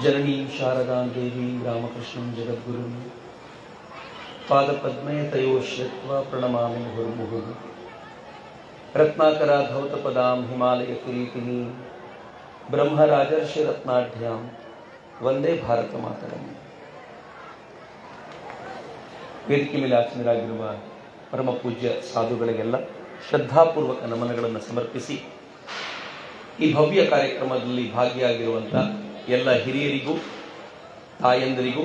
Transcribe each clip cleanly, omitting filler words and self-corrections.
जननी शारदा देवी रामकृष्णं जगद्गुरुं पादपद्मे तयोश्रित्वा प्रणमामि मुहुर्मुहुः। रत्नाकरा धौतपदां हिमालय किरीटिनी ब्रह्मराजर्षि रत्नाढ्यां ವಂದೇ ಭಾರತ ಮಾತರಂ. ವೇದಿಕೆ ಮೇಲೆ ಆಚರಣೆಯಾಗಿರುವ ಪರಮ ಪೂಜ್ಯ ಸಾಧುಗಳಿಗೆಲ್ಲ ಶ್ರದ್ಧಾಪೂರ್ವಕ ನಮನಗಳನ್ನು ಸಮರ್ಪಿಸಿ ಈ ಭವ್ಯ ಕಾರ್ಯಕ್ರಮದಲ್ಲಿ ಭಾಗಿಯಾಗಿರುವಂಥ ಎಲ್ಲ ಹಿರಿಯರಿಗೂ ತಾಯಂದರಿಗೂ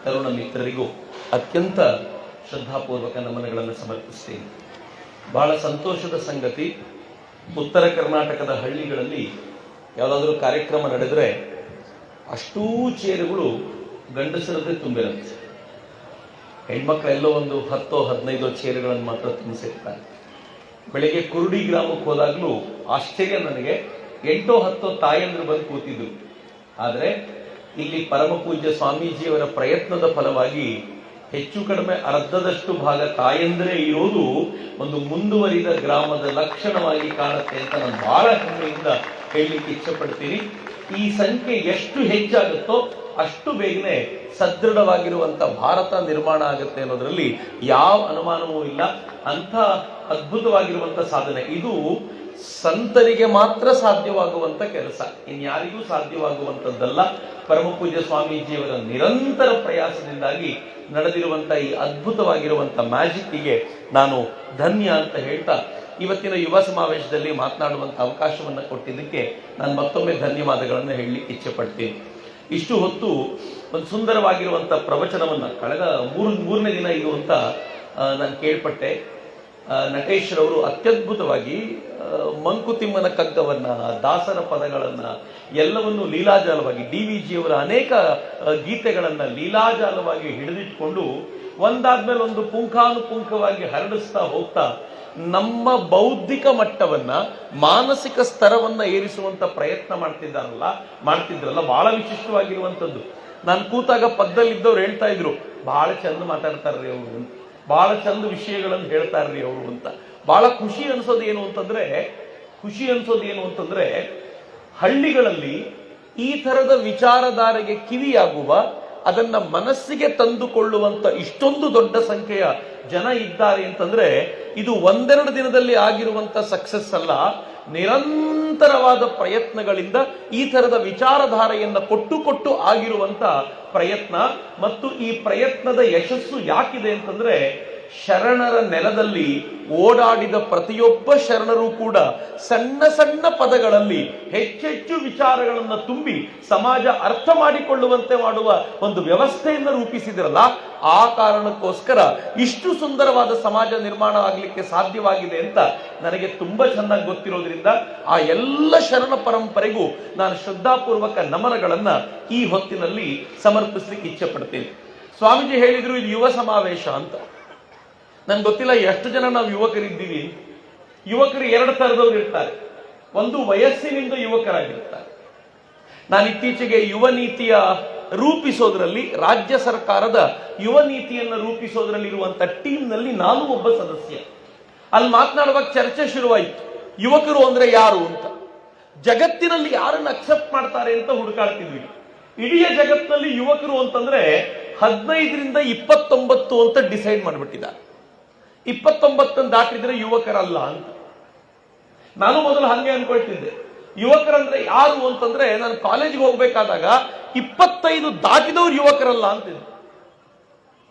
ತರುಣ ಮಿತ್ರರಿಗೂ ಅತ್ಯಂತ ಶ್ರದ್ಧಾಪೂರ್ವಕ ನಮನಗಳನ್ನು ಸಮರ್ಪಿಸ್ತೇನೆ. ಬಹಳ ಸಂತೋಷದ ಸಂಗತಿ, ಉತ್ತರ ಕರ್ನಾಟಕದ ಹಳ್ಳಿಗಳಲ್ಲಿ ಯಾವುದಾದ್ರೂ ಕಾರ್ಯಕ್ರಮ ನಡೆದರೆ ಅಷ್ಟೂ ಚೇರುಗಳು ಗಂಡಸರದ್ದೇ ತುಂಬಿರುತ್ತೆ. ಹೆಣ್ಮಕ್ಳೆಲ್ಲೋ ಒಂದು 10-15 ಚೇರುಗಳನ್ನು ಮಾತ್ರ ತುಂಬಿಸಿರ್ತಾರೆ. ಬೆಳಿಗ್ಗೆ ಕುರುಡಿ ಗ್ರಾಮಕ್ಕೆ ಹೋದಾಗಲೂ ಆಶ್ಚರ್ಯ ನನಗೆ, 8-10 ತಾಯಂದ್ರು ಬಂದು ಕೂತಿದ್ರು. ಆದರೆ ಇಲ್ಲಿ ಪರಮ ಪೂಜ್ಯ ಸ್ವಾಮೀಜಿಯವರ ಪ್ರಯತ್ನದ ಫಲವಾಗಿ ಹೆಚ್ಚು ಕಡಿಮೆ ಅರ್ಧದಷ್ಟು ಭಾಗ ತಾಯಂದ್ರೇ ಇರೋದು ಒಂದು ಮುಂದುವರಿದ ಗ್ರಾಮದ ಲಕ್ಷಣವಾಗಿ ಕಾಣುತ್ತೆ ಅಂತ ನಾನು ಬಹಳ ಹೆಮ್ಮೆಯಿಂದ ಹೇಳಲಿಕ್ಕೆ ಇಚ್ಛಪಡ್ತೀನಿ. ಈ ಸಂಖ್ಯೆ ಎಷ್ಟು ಹೆಚ್ಚಾಗುತ್ತೋ ಅಷ್ಟು ಬೇಗನೆ ಸದೃಢವಾಗಿರುವಂತ ಭಾರತ ನಿರ್ಮಾಣ ಆಗುತ್ತೆ ಅನ್ನೋದ್ರಲ್ಲಿ ಯಾವ ಅನುಮಾನವೂ ಇಲ್ಲ. ಅಂಥ ಅದ್ಭುತವಾಗಿರುವಂತ ಸಾಧನೆ ಇದು ಸಂತರಿಗೆ ಮಾತ್ರ ಸಾಧ್ಯವಾಗುವಂತ ಕೆಲಸ, ಇನ್ಯಾರಿಗೂ ಸಾಧ್ಯವಾಗುವಂಥದ್ದಲ್ಲ. ಪರಮ ಪೂಜ್ಯ ಸ್ವಾಮೀಜಿಯವರ ನಿರಂತರ ಪ್ರಯಾಸದಿಂದಾಗಿ ನಡೆದಿರುವಂತ ಈ ಅದ್ಭುತವಾಗಿರುವಂತ ಮ್ಯಾಜಿಕ್ಗೆ ನಾನು ಧನ್ಯ ಅಂತ ಹೇಳ್ತಾ ಇವತ್ತಿನ ಯುವ ಸಮಾವೇಶದಲ್ಲಿ ಮಾತನಾಡುವಂತ ಅವಕಾಶವನ್ನು ಕೊಟ್ಟಿದ್ದಕ್ಕೆ ನಾನು ಮತ್ತೊಮ್ಮೆ ಧನ್ಯವಾದಗಳನ್ನು ಹೇಳಲಿಕ್ಕೆ ಇಚ್ಛೆ ಪಡ್ತೀನಿ. ಇಷ್ಟು ಹೊತ್ತು ಒಂದು ಸುಂದರವಾಗಿರುವಂತ ಪ್ರವಚನವನ್ನ ಕಳೆದ ಮೂರನೇ ದಿನ ಇದು ಅಂತ ನಾನು ಕೇಳ್ಪಟ್ಟೆ. ನಟೇಶ್ರವರು ಅತ್ಯದ್ಭುತವಾಗಿ ಮಂಕುತಿಮ್ಮನ ಕಗ್ಗವನ್ನ, ದಾಸರ ಪದಗಳನ್ನ ಎಲ್ಲವನ್ನು ಲೀಲಾಜಾಲವಾಗಿ, DVG ಅವರ ಅನೇಕ ಗೀತೆಗಳನ್ನ ಲೀಲಾಜಾಲವಾಗಿ ಹಿಡಿದಿಟ್ಕೊಂಡು ಒಂದಾದ್ಮೇಲೆ ಒಂದು ಪುಂಖಾನುಪುಂಖವಾಗಿ ಹರಡಿಸ್ತಾ ಹೋಗ್ತಾ ನಮ್ಮ ಬೌದ್ಧಿಕ ಮಟ್ಟವನ್ನ, ಮಾನಸಿಕ ಸ್ತರವನ್ನ ಏರಿಸುವಂತ ಪ್ರಯತ್ನ ಮಾಡ್ತಿದ್ರಲ್ಲ ಬಹಳ ವಿಶಿಷ್ಟವಾಗಿರುವಂಥದ್ದು. ನಾನು ಕೂತಾಗ ಪಕ್ಕದಲ್ಲಿದ್ದವ್ರು ಹೇಳ್ತಾ ಇದ್ರು, ಬಹಳ ಚಂದ ಮಾತಾಡ್ತಾರ್ರಿ ಅವರು, ಬಹಳ ಚಂದ ವಿಷಯಗಳನ್ನು ಹೇಳ್ತಾರ್ರಿ ಅವರು ಅಂತ. ಬಹಳ ಖುಷಿ ಅನ್ಸೋದು ಏನು ಅಂತಂದ್ರೆ ಹಳ್ಳಿಗಳಲ್ಲಿ ಈ ತರದ ವಿಚಾರಧಾರೆಗೆ ಕಿವಿಯಾಗುವ, ಅದನ್ನ ಮನಸ್ಸಿಗೆ ತಂದುಕೊಳ್ಳುವಂತ ಇಷ್ಟೊಂದು ದೊಡ್ಡ ಸಂಖ್ಯೆಯ ಜನ ಇದ್ದಾರೆ ಅಂತಂದ್ರೆ ಇದು ಒಂದೆರಡು ದಿನದಲ್ಲಿ ಆಗಿರುವಂತ ಸಕ್ಸಸ್ ಅಲ್ಲ. ನಿರಂತರವಾದ ಪ್ರಯತ್ನಗಳಿಂದ ಈ ತರದ ವಿಚಾರಧಾರೆಯನ್ನ ಕೊಟ್ಟು ಆಗಿರುವಂತ ಪ್ರಯತ್ನ. ಮತ್ತು ಈ ಪ್ರಯತ್ನದ ಯಶಸ್ಸು ಯಾಕಿದೆ ಅಂತಂದ್ರೆ ಶರಣರ ನೆಲದಲ್ಲಿ ಓಡಾಡಿದ ಪ್ರತಿಯೊಬ್ಬ ಶರಣರು ಕೂಡ ಸಣ್ಣ ಸಣ್ಣ ಪದಗಳಲ್ಲಿ ಹೆಚ್ಚೆಚ್ಚು ವಿಚಾರಗಳನ್ನು ತುಂಬಿ ಸಮಾಜ ಅರ್ಥ ಮಾಡಿಕೊಳ್ಳುವಂತೆ ಮಾಡುವ ಒಂದು ವ್ಯವಸ್ಥೆಯನ್ನು ರೂಪಿಸಿದ್ರಲ್ಲ, ಆ ಕಾರಣಕ್ಕೋಸ್ಕರ ಇಷ್ಟು ಸುಂದರವಾದ ಸಮಾಜ ನಿರ್ಮಾಣ ಆಗಲಿಕ್ಕೆ ಸಾಧ್ಯವಾಗಿದೆ ಅಂತ ನನಗೆ ತುಂಬಾ ಚೆನ್ನಾಗಿ ಗೊತ್ತಿರೋದ್ರಿಂದ ಆ ಎಲ್ಲ ಶರಣ ಪರಂಪರೆಗೂ ನಾನು ಶ್ರದ್ಧಾಪೂರ್ವಕ ನಮನಗಳನ್ನ ಈ ಹೊತ್ತಿನಲ್ಲಿ ಸಮರ್ಪಿಸ್ಲಿಕ್ಕೆ ಇಚ್ಛೆ ಪಡ್ತೇನೆ. ಸ್ವಾಮೀಜಿ ಹೇಳಿದ್ರು ಇದು ಯುವ ಸಮಾವೇಶ ಅಂತ. ನನ್ಗೆ ಗೊತ್ತಿಲ್ಲ ಎಷ್ಟು ಜನ ನಾವು ಯುವಕರಿದ್ದೀವಿ. ಯುವಕರು 2 ತರದವ್ರು ಇರ್ತಾರೆ. ಒಂದು ವಯಸ್ಸಿನಿಂದ ಯುವಕರಾಗಿರ್ತಾರೆ. ನಾನು ಇತ್ತೀಚೆಗೆ ಯುವ ನೀತಿಯ ರೂಪಿಸೋದ್ರಲ್ಲಿ, ರಾಜ್ಯ ಸರ್ಕಾರದ ಯುವ ನೀತಿಯನ್ನು ರೂಪಿಸೋದ್ರಲ್ಲಿ ಇರುವಂತ ಟೀಮ್ನಲ್ಲಿ ನಾನು ಒಬ್ಬ ಸದಸ್ಯ. ಅಲ್ಲಿ ಮಾತನಾಡುವಾಗ ಚರ್ಚೆ ಶುರುವಾಯಿತು, ಯುವಕರು ಅಂದ್ರೆ ಯಾರು ಅಂತ. ಜಗತ್ತಿನಲ್ಲಿ ಯಾರನ್ನು ಅಕ್ಸೆಪ್ಟ್ ಮಾಡ್ತಾರೆ ಅಂತ ಹುಡುಕಾಡ್ತಿದ್ವಿ. ಇಡೀ ಜಗತ್ತಿನಲ್ಲಿ ಯುವಕರು ಅಂತಂದ್ರೆ 15ರಿಂದ 29 ಅಂತ ಡಿಸೈಡ್ ಮಾಡಿಬಿಟ್ಟಿದ್ದಾರೆ. 29 ದಾಟಿದ್ರೆ ಯುವಕರಲ್ಲ ಅಂತ. ನಾನು ಮೊದಲು ಹಂಗೆ ಅನ್ಕೊಳ್ತಿದ್ದೆ. ಯುವಕರಂದ್ರೆ ಯಾರು ಅಂತಂದ್ರೆ ನಾನು ಕಾಲೇಜಿಗೆ ಹೋಗ್ಬೇಕಾದಾಗ 25 ದಾಟಿದವ್ರು ಯುವಕರಲ್ಲ ಅಂತಿದ್ದೆ.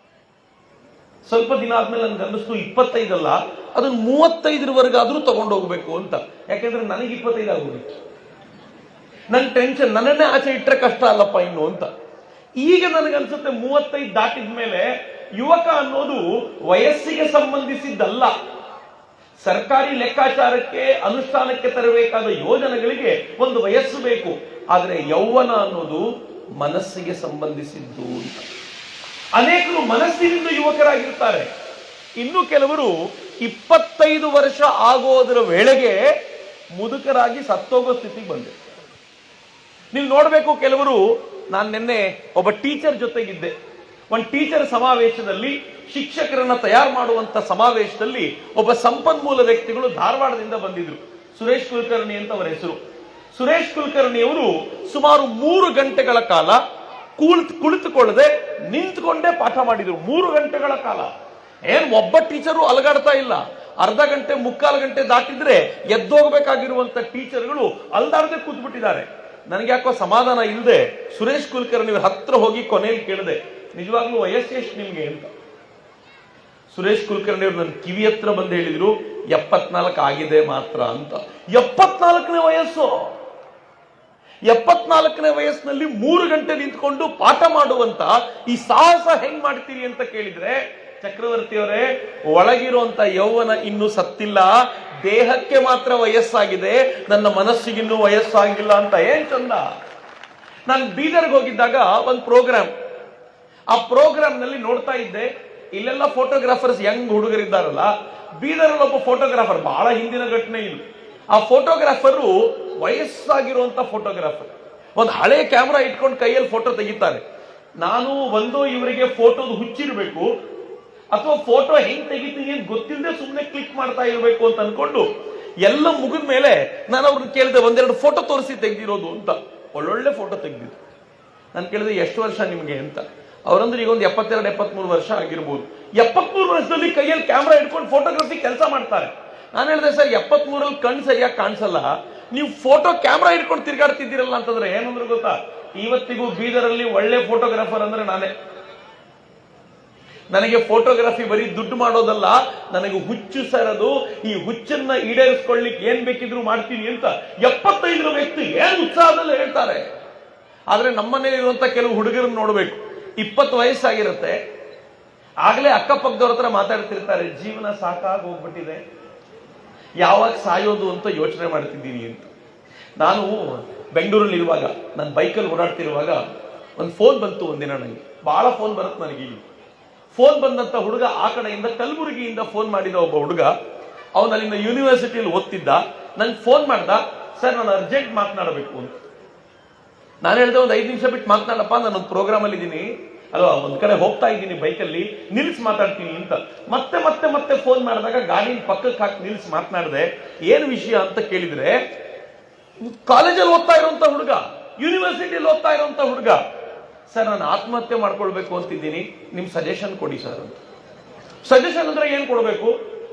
ಸ್ವಲ್ಪ ದಿನ ಆದ್ಮೇಲೆ ನನ್ಗೆ ಅನ್ನಿಸ್ತು 25 ಅಲ್ಲ, ಅದನ್ನ 35ರವರೆಗಾದ್ರೂ ತಗೊಂಡು ಹೋಗ್ಬೇಕು ಅಂತ. ಯಾಕೆಂದ್ರೆ ನನಗೆ 25 ಆಗೋಗಿತ್ತು. ನನ್ ಟೆನ್ಷನ್, ನನ್ನನ್ನೇ ಆಚೆ ಇಟ್ಟರೆ ಕಷ್ಟ ಅಲ್ಲಪ್ಪ ಇನ್ನು ಅಂತ. ಈಗ ನನಗನ್ಸುತ್ತೆ 35 ದಾಟಿದ ಮೇಲೆ ಯುವಕ ಅನ್ನೋದು ವಯಸ್ಸಿಗೆ ಸಂಬಂಧಿಸಿದ್ದಲ್ಲ. ಸರ್ಕಾರಿ ಲೆಕ್ಕಾಚಾರಕ್ಕೆ, ಅನುಷ್ಠಾನಕ್ಕೆ ತರಬೇಕಾದ ಯೋಜನೆಗಳಿಗೆ ಒಂದು ವಯಸ್ಸು ಬೇಕು. ಆದರೆ ಯೌವನ ಅನ್ನೋದು ಮನಸ್ಸಿಗೆ ಸಂಬಂಧಿಸಿದ್ದು ಅಂತ. ಅನೇಕರು ಮನಸ್ಸಿನಿಂದ ಯುವಕರಾಗಿರ್ತಾರೆ. ಇನ್ನು ಕೆಲವರು 25 ವರ್ಷ ಆಗೋದರ ವೇಳೆಗೆ ಮುದುಕರಾಗಿ ಸತ್ತೋಗೋ ಸ್ಥಿತಿಗೆ ಬಂದಿರ್ತಾರೆ. ನೀವು ನೋಡ್ಬೇಕು, ಕೆಲವರು, ನಾನು ನಿನ್ನೆ ಒಬ್ಬ ಟೀಚರ್ ಜೊತೆಗಿದ್ದೆ. ಒಂದು ಟೀಚರ್ ಸಮಾವೇಶದಲ್ಲಿ, ಶಿಕ್ಷಕರನ್ನ ತಯಾರು ಮಾಡುವಂತ ಸಮಾವೇಶದಲ್ಲಿ ಒಬ್ಬ ಸಂಪನ್ಮೂಲ ವ್ಯಕ್ತಿಗಳು ಧಾರವಾಡದಿಂದ ಬಂದಿದ್ರು. ಸುರೇಶ್ ಕುಲಕರ್ಣಿ ಅಂತ ಅವರ ಹೆಸರು. ಸುರೇಶ್ ಕುಲಕರ್ಣಿಯವರು ಸುಮಾರು 3 ಗಂಟೆಗಳ ಕಾಲ ಕುಳಿತುಕೊಳ್ಳದೆ ನಿಂತುಕೊಂಡೇ ಪಾಠ ಮಾಡಿದ್ರು. 3 ಗಂಟೆಗಳ ಕಾಲ. ಏನ್ ಒಬ್ಬ ಟೀಚರು ಅಲಗಾಡ್ತಾ ಇಲ್ಲ. ಅರ್ಧ ಗಂಟೆ 3/4 ಗಂಟೆ ದಾಟಿದ್ರೆ ಎದ್ದೋಗ್ಬೇಕಾಗಿರುವಂತ ಟೀಚರ್ಗಳು ಅಲ್ದಾಡದೆ ಕೂತ್ಬಿಟ್ಟಿದ್ದಾರೆ. ನನಗೆ ಯಾಕೋ ಸಮಾಧಾನ ಇಲ್ಲದೆ ಸುರೇಶ್ ಕುಲಕರ್ಣಿ ಹತ್ರ ಹೋಗಿ ಕೊನೆಯಲ್ಲಿ ಕೇಳಿದೆ, ನಿಜವಾಗ್ಲೂ ವಯಸ್ಸು ಎಷ್ಟು ನಿಮ್ಗೆ ಅಂತ. ಸುರೇಶ್ ಕುಲಕರ್ಣಿ ಅವರು ನನ್ನ ಕಿವಿ ಹತ್ರ ಬಂದು ಹೇಳಿದ್ರು, 74 ಆಗಿದೆ ಮಾತ್ರ ಅಂತ. 74ನೇ ವಯಸ್ಸು. 74ನೇ ವಯಸ್ಸಿನಲ್ಲಿ 3 ಗಂಟೆ ನಿಂತ್ಕೊಂಡು ಪಾಠ ಮಾಡುವಂತ ಈ ಸಾಹಸ ಹೆಂಗ್ ಮಾಡ್ತೀರಿ ಅಂತ ಕೇಳಿದ್ರೆ, ಚಕ್ರವರ್ತಿ ಅವರೇ, ಒಳಗಿರುವಂತ ಯೌವನ ಇನ್ನೂ ಸತ್ತಿಲ್ಲ, ದೇಹಕ್ಕೆ ಮಾತ್ರ ವಯಸ್ಸಾಗಿದೆ, ನನ್ನ ಮನಸ್ಸಿಗಿನ್ನೂ ವಯಸ್ಸಾಗಿಲ್ಲ ಅಂತ. ಏನ್ ಚಂದ. ನಾನು ಬೀದರ್ಗೆ ಹೋಗಿದ್ದಾಗ ಒಂದು ಪ್ರೋಗ್ರಾಮ್, ಆ ಪ್ರೋಗ್ರಾಮ್ ನಲ್ಲಿ ನೋಡ್ತಾ ಇದ್ದೆ, ಇಲ್ಲೆಲ್ಲ ಫೋಟೋಗ್ರಾಫರ್ಸ್ ಯಂಗ್ ಹುಡುಗರಿದ್ದಾರಲ್ಲ, ಬೀದರಲ್ಲಿ ಒಬ್ಬ ಫೋಟೋಗ್ರಾಫರ್, ಬಹಳ ಹಿಂದಿನ ಘಟನೆ ಇದು. ಆ ಫೋಟೋಗ್ರಾಫರು ವಯಸ್ಸಾಗಿರುವಂತ ಫೋಟೋಗ್ರಾಫರ್, ಒಂದು ಹಳೆ ಕ್ಯಾಮ್ರಾ ಇಟ್ಕೊಂಡು ಕೈಯಲ್ಲಿ ಫೋಟೋ ತೆಗಿತಾರೆ. ನಾನು ಇವರಿಗೆ ಫೋಟೋದು ಹುಚ್ಚಿರ್ಬೇಕು ಅಥವಾ ಫೋಟೋ ಹೆಂಗ್ ತೆಗಿತೀನಿ ಅಂತ ಗೊತ್ತಿಲ್ಲದೆ ಸುಮ್ಮನೆ ಕ್ಲಿಕ್ ಮಾಡ್ತಾ ಇರಬೇಕು ಅಂತ ಅನ್ಕೊಂಡು ಎಲ್ಲ ಮುಗಿದ ಮೇಲೆ ನಾನು ಅವ್ರನ್ನ ಕೇಳಿದೆ, 1-2 ಫೋಟೋ ತೋರಿಸಿ ತೆಗ್ದಿರೋದು ಅಂತ. ಒಳ್ಳೊಳ್ಳೆ ಫೋಟೋ ತೆಗ್ದಿದ್ದು. ನಾನು ಕೇಳಿದೆ, ಎಷ್ಟು ವರ್ಷ ನಿಮ್ಗೆ ಅಂತ. ಅವರಂದ್ರೆ ಈಗ ಒಂದು 72-73 ವರ್ಷ ಆಗಿರ್ಬೋದು. 73 ವರ್ಷದಲ್ಲಿ ಕೈಯಲ್ಲಿ ಕ್ಯಾಮ್ರಾ ಇಟ್ಕೊಂಡು ಫೋಟೋಗ್ರಫಿ ಕೆಲಸ ಮಾಡ್ತಾರೆ. ನಾನು ಹೇಳಿದೆ, ಸರ್ 73ರಲ್ಲಿ ಕಣ್ಣು ಸರಿಯಾಗಿ ಕಾಣಿಸಲ್ಲ, ನೀವು ಫೋಟೋ ಕ್ಯಾಮ್ರಾ ಇಟ್ಕೊಂಡು ತಿರ್ಗಾಡ್ತಿದ್ದೀರಲ್ಲ ಅಂತಂದ್ರೆ ಏನಂದ್ರೆ ಗೊತ್ತಾ, ಇವತ್ತಿಗೂ ಬೀದರಲ್ಲಿ ಒಳ್ಳೆ ಫೋಟೋಗ್ರಾಫರ್ ಅಂದ್ರೆ ನಾನೇ. ನನಗೆ ಫೋಟೋಗ್ರಫಿ ಬರೀ ದುಡ್ಡು ಮಾಡೋದಲ್ಲ, ನನಗೆ ಹುಚ್ಚು ಸರದು, ಈ ಹುಚ್ಚನ್ನ ಈಡೇರಿಸ್ಕೊಳ್ಳಿಕ್ಕೆ ಏನ್ ಬೇಕಿದ್ರು ಮಾಡ್ತೀನಿ ಅಂತ 75ರ ವ್ಯಕ್ತಿ ಏನ್ ಉತ್ಸಾಹದಲ್ಲಿ ಹೇಳ್ತಾರೆ. ಆದ್ರೆ ನಮ್ಮನೇಲಿರುವಂತ ಕೆಲವು ಹುಡುಗರನ್ನ ನೋಡ್ಬೇಕು, 20 ವಯಸ್ಸಾಗಿರುತ್ತೆ, ಆಗ್ಲೇ ಅಕ್ಕಪಕ್ಕದವ್ರ ಹತ್ರ ಮಾತಾಡ್ತಿರ್ತಾರೆ, ಜೀವನ ಸಾಕಾಗಿ ಹೋಗ್ಬಿಟ್ಟಿದೆ, ಯಾವಾಗ ಸಾಯೋದು ಅಂತ ಯೋಚನೆ ಮಾಡ್ತಿದ್ದೀನಿ ಅಂತ. ನಾನು ಬೆಂಗಳೂರಲ್ಲಿ ಇರುವಾಗ, ನನ್ನ ಬೈಕಲ್ಲಿ ಓಡಾಡ್ತಿರುವಾಗ ಒಂದು ಫೋನ್ ಬಂತು ಒಂದಿನ. ನನಗೆ ಬಹಳ ಫೋನ್ ಬರುತ್ತೆ ನನಗೆ. ಇಲ್ಲಿ ಫೋನ್ ಬಂದಂತ ಹುಡುಗ ಆ ಕಡೆಯಿಂದ ಕಲಬುರಗಿಯಿಂದ ಫೋನ್ ಮಾಡಿದ ಒಬ್ಬ ಹುಡುಗ, ಅವನು ಅಲ್ಲಿಂದ ಯೂನಿವರ್ಸಿಟಿಯಲ್ಲಿ ಓದ್ತಿದ್ದ. ನಂಗೆ ಫೋನ್ ಮಾಡ್ದ, ಸರ್ ನಾನು ಅರ್ಜೆಂಟ್ ಮಾತನಾಡಬೇಕು ಅಂತ. ನಾನು ಹೇಳಿದೆ, ಒಂದು 5 ನಿಮಿಷ ಬಿಟ್ಟು ಮಾತನಾಡಪ್ಪ, ನಾನೊಂದು ಪ್ರೋಗ್ರಾಮ್ ಅಲ್ಲಿ ಇದ್ದೀನಿ, ಅಲ್ವಾ, ಒಂದ್ ಕಡೆ ಹೋಗ್ತಾ ಇದ್ದೀನಿ ಬೈಕಲ್ಲಿ, ನಿಲ್ಸಿ ಮಾತಾಡ್ತೀನಿ ಅಂತ. ಮತ್ತೆ ಮತ್ತೆ ಮತ್ತೆ ಫೋನ್ ಮಾಡಿದಾಗ ಗಾಡಿನ ಪಕ್ಕಕ್ಕೆ ಹಾಕಿ ನಿಲ್ಸಿ ಮಾತನಾಡಿದೆ. ಏನು ವಿಷಯ ಅಂತ ಕೇಳಿದ್ರೆ, ಕಾಲೇಜಲ್ಲಿ ಓದ್ತಾ ಇರುವಂತ ಹುಡುಗ, ಯೂನಿವರ್ಸಿಟಿಯಲ್ಲಿ ಓದ್ತಾ ಇರುವಂತ ಹುಡುಗ, ಸರ್ ನಾನು ಆತ್ಮಹತ್ಯೆ ಮಾಡ್ಕೊಳ್ಬೇಕು ಅಂತಿದ್ದೀನಿ, ನಿಮ್ ಸಜೆಷನ್ ಕೊಡಿ ಸರ್ ಅಂತ. ಸಜೆಷನ್ ಅಂದ್ರೆ ಏನ್ ಕೊಡ್ಬೇಕು?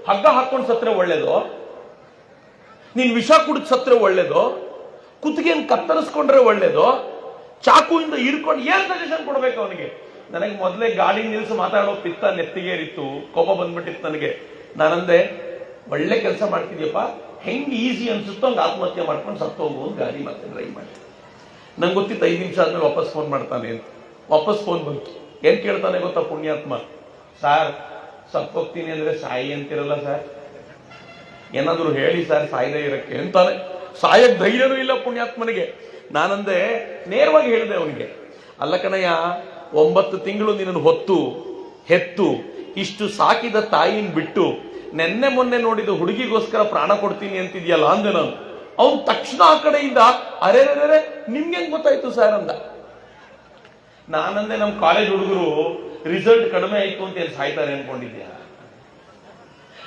ಹಗ್ಗ ಹಾಕೊಂಡು ಸತ್ರೆ ಒಳ್ಳೇದು, ನೀನ್ ವಿಷ ಕುಡಿದ್ ಸತ್ರೆ ಒಳ್ಳೇದು, ಕುತ್ತಿಗೆಯನ್ನು ಕತ್ತರಿಸ್ಕೊಂಡ್ರೆ ಒಳ್ಳೇದು, ಚಾಕುವಿಂದ ಇರ್ಕೊಂಡು ಏನ್ ಸಜೆಷನ್ ಕೊಡ್ಬೇಕು ಅವನಿಗೆ? ನನಗೆ ಮೊದಲೇ ಗಾಡಿ ನಿಲ್ಸಿ ಮಾತಾಡೋ ಪಿತ್ತ ನೆತ್ತಿಗೇರಿತ್ತು, ಕೋಪ ಬಂದ್ಬಿಟ್ಟಿತ್ತು ನನಗೆ. ನಾನಂದೆ, ಒಳ್ಳೆ ಕೆಲಸ ಮಾಡ್ತಿದ್ಯಪ್ಪ, ಹೆಂಗ್ ಈಸಿ ಅನ್ಸುತ್ತೋ ಹಂಗೆ ಆತ್ಮಹತ್ಯೆ ಮಾಡ್ಕೊಂಡು ಸತ್ತು ಹೋಗು ಅಂತ ಗಾಡಿ ಮತ್ತೆ ಡ್ರೈವ್ ಮಾಡ್ತೀನಿ. ನಂಗೆ ಗೊತ್ತಿತ್ತು 5 ನಿಮಿಷ ಆದ್ಮೇಲೆ ವಾಪಸ್ ಫೋನ್ ಮಾಡ್ತಾನೆ ಅಂತ. ವಾಪಸ್ ಫೋನ್ ಬಂತು. ಏನ್ ಕೇಳ್ತಾನೆ ಗೊತ್ತಾ ಪುಣ್ಯಾತ್ಮ, ಸಾರ್ ಸತ್ತೋಗ್ತೀನಿ ಅಂದ್ರೆ ಸಾಯಿ ಅಂತಿರಲ್ಲ ಸರ್, ಏನಾದ್ರು ಹೇಳಿ ಸರ್ ಸಾಯ್ದೇ ಇರಕ್ಕೆ ಅಂತಾನೆ. ಸಾಯಕ್ ಧೈರ್ಯನೂ ಇಲ್ಲ ಪುಣ್ಯಾತ್ಮನಿಗೆ. ನಾನಂದೆ, ನೇರವಾಗಿ ಹೇಳಿದೆ ಅವನಿಗೆ, ಅಲ್ಲ ಕಣಯ್ಯ, 9 ತಿಂಗಳು ನಿನ್ನನ್ನು ಹೊತ್ತು ಹೆತ್ತು ಇಷ್ಟು ಸಾಕಿದ ತಾಯಿನ ಬಿಟ್ಟು ನೆನ್ನೆ ಮೊನ್ನೆ ನೋಡಿದ ಹುಡುಗಿಗೋಸ್ಕರ ಪ್ರಾಣ ಕೊಡ್ತೀನಿ ಅಂತಿದ್ಯಲ್ಲ ಅಂದೆ ನಾನು. ಅವನು ತಕ್ಷಣ ಆ ಕಡೆಯಿಂದ, ಅರೆ ನಿಮ್ಗೆ ಹೆಂಗ್ ಗೊತ್ತಾಯ್ತು ಸರ್ ಅಂದ. ನಾನಂದೆ, ನಮ್ ಕಾಲೇಜ್ ಹುಡುಗರು ರಿಸಲ್ಟ್ ಕಡಿಮೆ ಆಯ್ತು ಅಂತ ಏನ್ ಸಾಯ್ತಾರೆ ಅನ್ಕೊಂಡಿದ್ಯಾ?